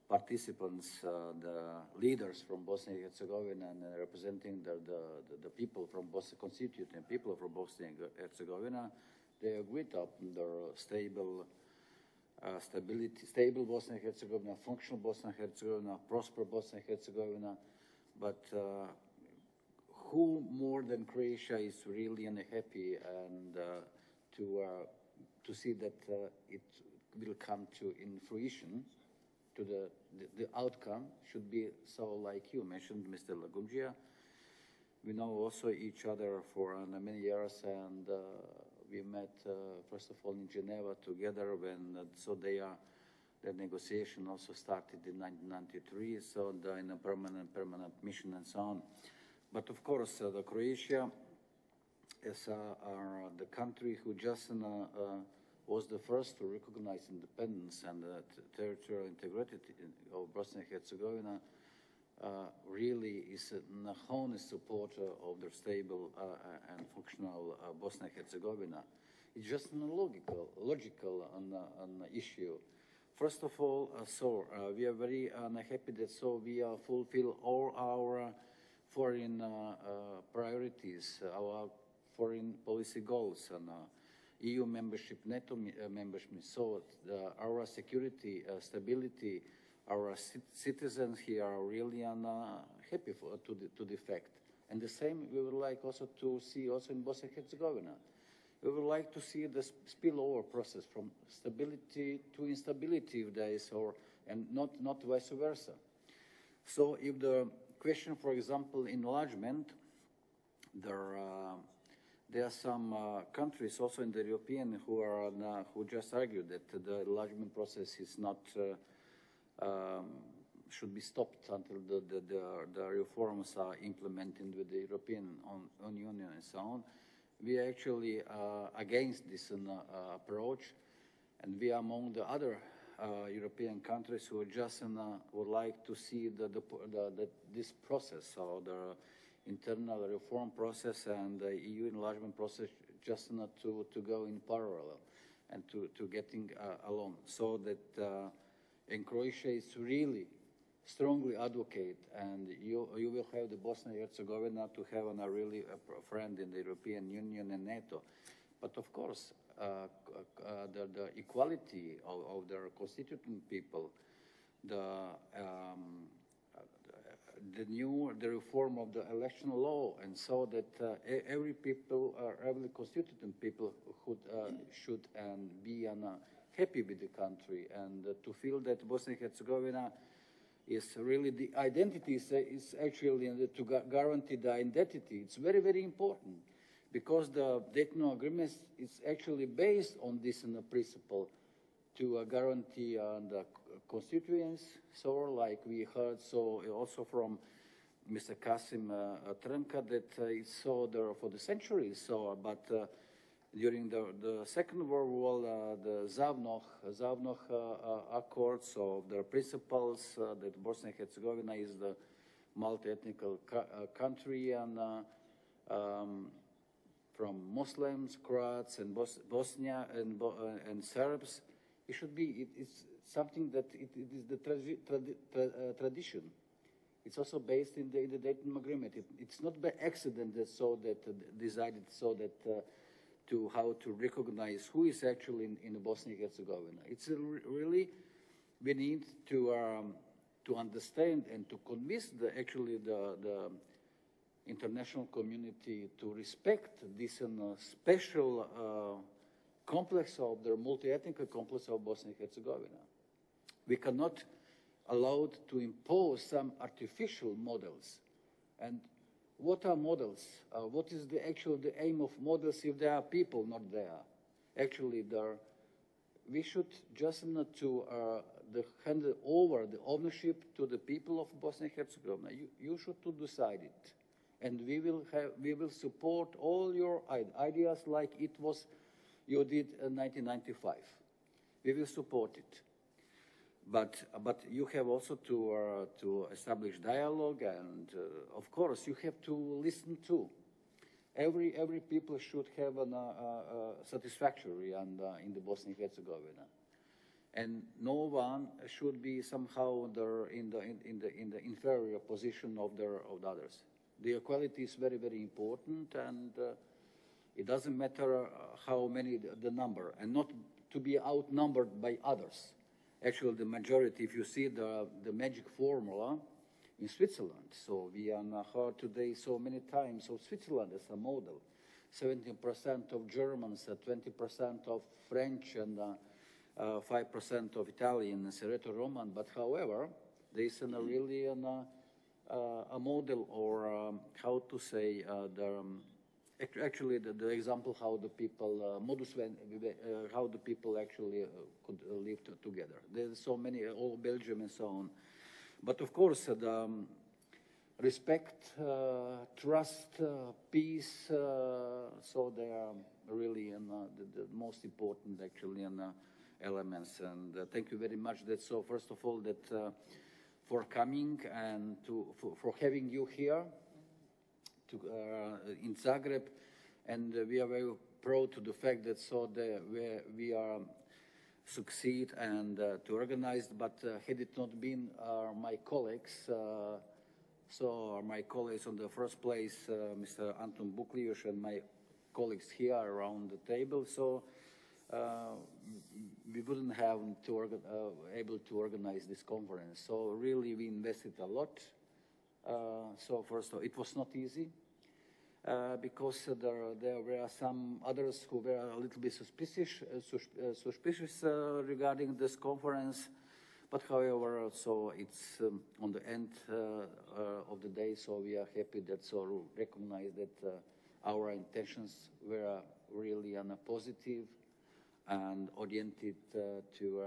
Speaker 3: participants, the leaders from Bosnia-Herzegovina and representing the people from Bosnia, constituent people from Bosnia-Herzegovina, they agreed up the stable Bosnia-Herzegovina, functional Bosnia-Herzegovina, prosper Bosnia-Herzegovina, but who more than Croatia is really unhappy and to see that it will come to in fruition, to the outcome should be so like you mentioned, Mr. Lagumdzija. We know also each other for many years, and we met first of all in Geneva together when the negotiation also started in 1993, so in a permanent mission and so on. But of course, the Croatia as the country who just was the first to recognize independence and territorial integrity of Bosnia-Herzegovina, really is an honest supporter of the stable and functional Bosnia-Herzegovina. It's just a logical issue. First of all, we are very happy that we fulfill all our foreign priorities, our foreign policy goals, and EU membership, NATO membership, our security, stability, our citizens here are really happy to the fact. And the same we would like also to see also in Bosnia-Herzegovina. We would like to see the spillover process from stability to instability if there is, and not vice versa. So if the question, for example, enlargement, there are some countries also in the European who just argued that the enlargement process is not should be stopped until the reforms are implemented with the European Union and so on. We are actually against this approach, and we are among the other European countries who just would like to see this process, or the internal reform process and the EU enlargement process, just not to go in parallel and to getting along, so that in Croatia is really strongly advocate, and you will have the Bosnia-Herzegovina to have a really a friend in the European Union and NATO. But of course, the equality of their constituent people, the reform of the election law, and so that every constituent people should be happy with the country, and to feel that Bosnia-Herzegovina is really the identity is actually to guarantee the identity. It's very, very important, because the Dayton Agreement is actually based on this principle to guarantee the constituents. So, like we heard, also from Mr. Kasim Trnka, that it's so there for the centuries. But during the Second World War, the Zavnoh Accords, of the principles that Bosnia-Herzegovina is the multi-ethnic country, and from Muslims, Croats, and Bosnia and Serbs, it should be. It's something that it is the tradition. It's also based in the Dayton Agreement. It's not by accident that decided to how to recognize who is actually in Bosnia-Herzegovina. It's really, we need to understand and to convince the international community to respect this special complex of the multi-ethnic complex of Bosnia-Herzegovina. We cannot allow to impose some artificial models. And what are models? What is the aim of models if there are people not there? Actually, we should just not to hand over the ownership to the people of Bosnia-Herzegovina. You should to decide it, and we will support all your ideas like it was you did in 1995. We will support it. But you have also to establish dialogue, and of course you have to listen to. Every people should have a satisfactory and in the Bosnia-Herzegovina, and no one should be somehow in the inferior position of the others. The equality is very, very important, and it doesn't matter how many the number, and not to be outnumbered by others. Actually, the majority, if you see the magic formula in Switzerland, so we are heard today so many times of Switzerland as a model. 17% of Germans, 20% of French, and 5% of Italian, Serreto-Roman. But however, there is really a model, or how to say, actually the example how the people how the people actually could live together. There's so many, all Belgium and so on. But of course, respect, trust, peace. So they are really the most important, actually, elements. And thank you very much. So first of all, for coming and for having you here in Zagreb, and we are very proud to the fact that we are succeed and to organize. But had it not been my colleagues. So my colleagues on the first place, Mr. Anton Bukliush and my colleagues here around the table, so we wouldn't have able to organize this conference. So really we invested a lot. So first of all, it was not easy because there were some others who were a little bit suspicious regarding this conference. But however, so it's on the end of the day, so we are happy that recognize that our intentions were really positive and oriented to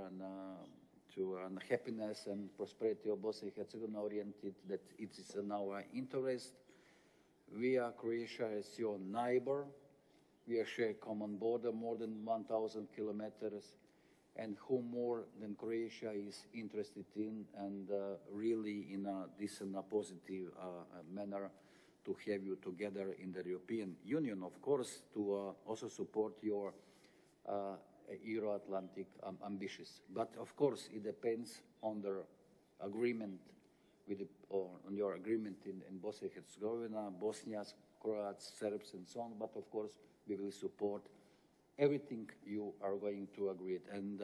Speaker 3: happiness and prosperity of Bosnia-Herzegovina, oriented that it is in our interest. We are Croatia as your neighbor. We share a common border, more than 1,000 kilometers. And who more than Croatia is interested in and really in this positive manner to have you together in the European Union, of course, to also support your Euro-Atlantic ambitions. But of course, it depends on the agreement on your agreement in Bosnia-Herzegovina, Bosniaks, Croats, Serbs, and so on. But of course, we will support everything you are going to agree. And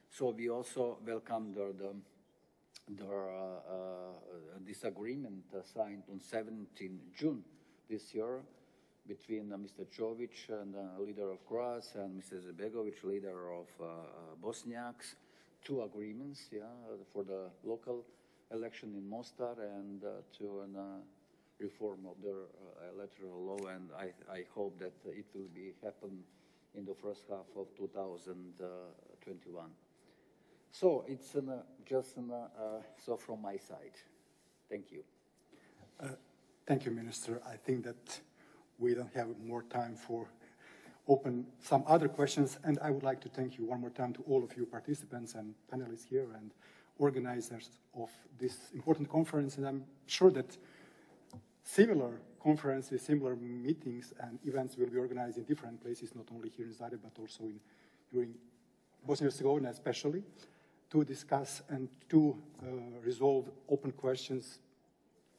Speaker 3: so we also welcome this agreement signed on 17 June this year between Mr. Jovic, leader of Croats, and Mr. Zebegovic, leader of Bosniaks. Two agreements, for the local election in Mostar and to reform of the electoral law. And I hope that it will happen in the first half of 2021. So it's just so from my side. Thank you.
Speaker 1: Thank you, Minister. I think that we don't have more time for open some other questions, and I would like to thank you one more time to all of you participants and panelists here and organizers of this important conference. And I'm sure that similar conferences, similar meetings and events will be organized in different places, not only here in Zagreb, but also during Bosnia-Herzegovina especially, to discuss and to resolve open questions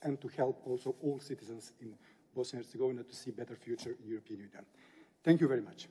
Speaker 1: and to help also all citizens in Bosnia-Herzegovina to see a better future in the European Union. Thank you very much.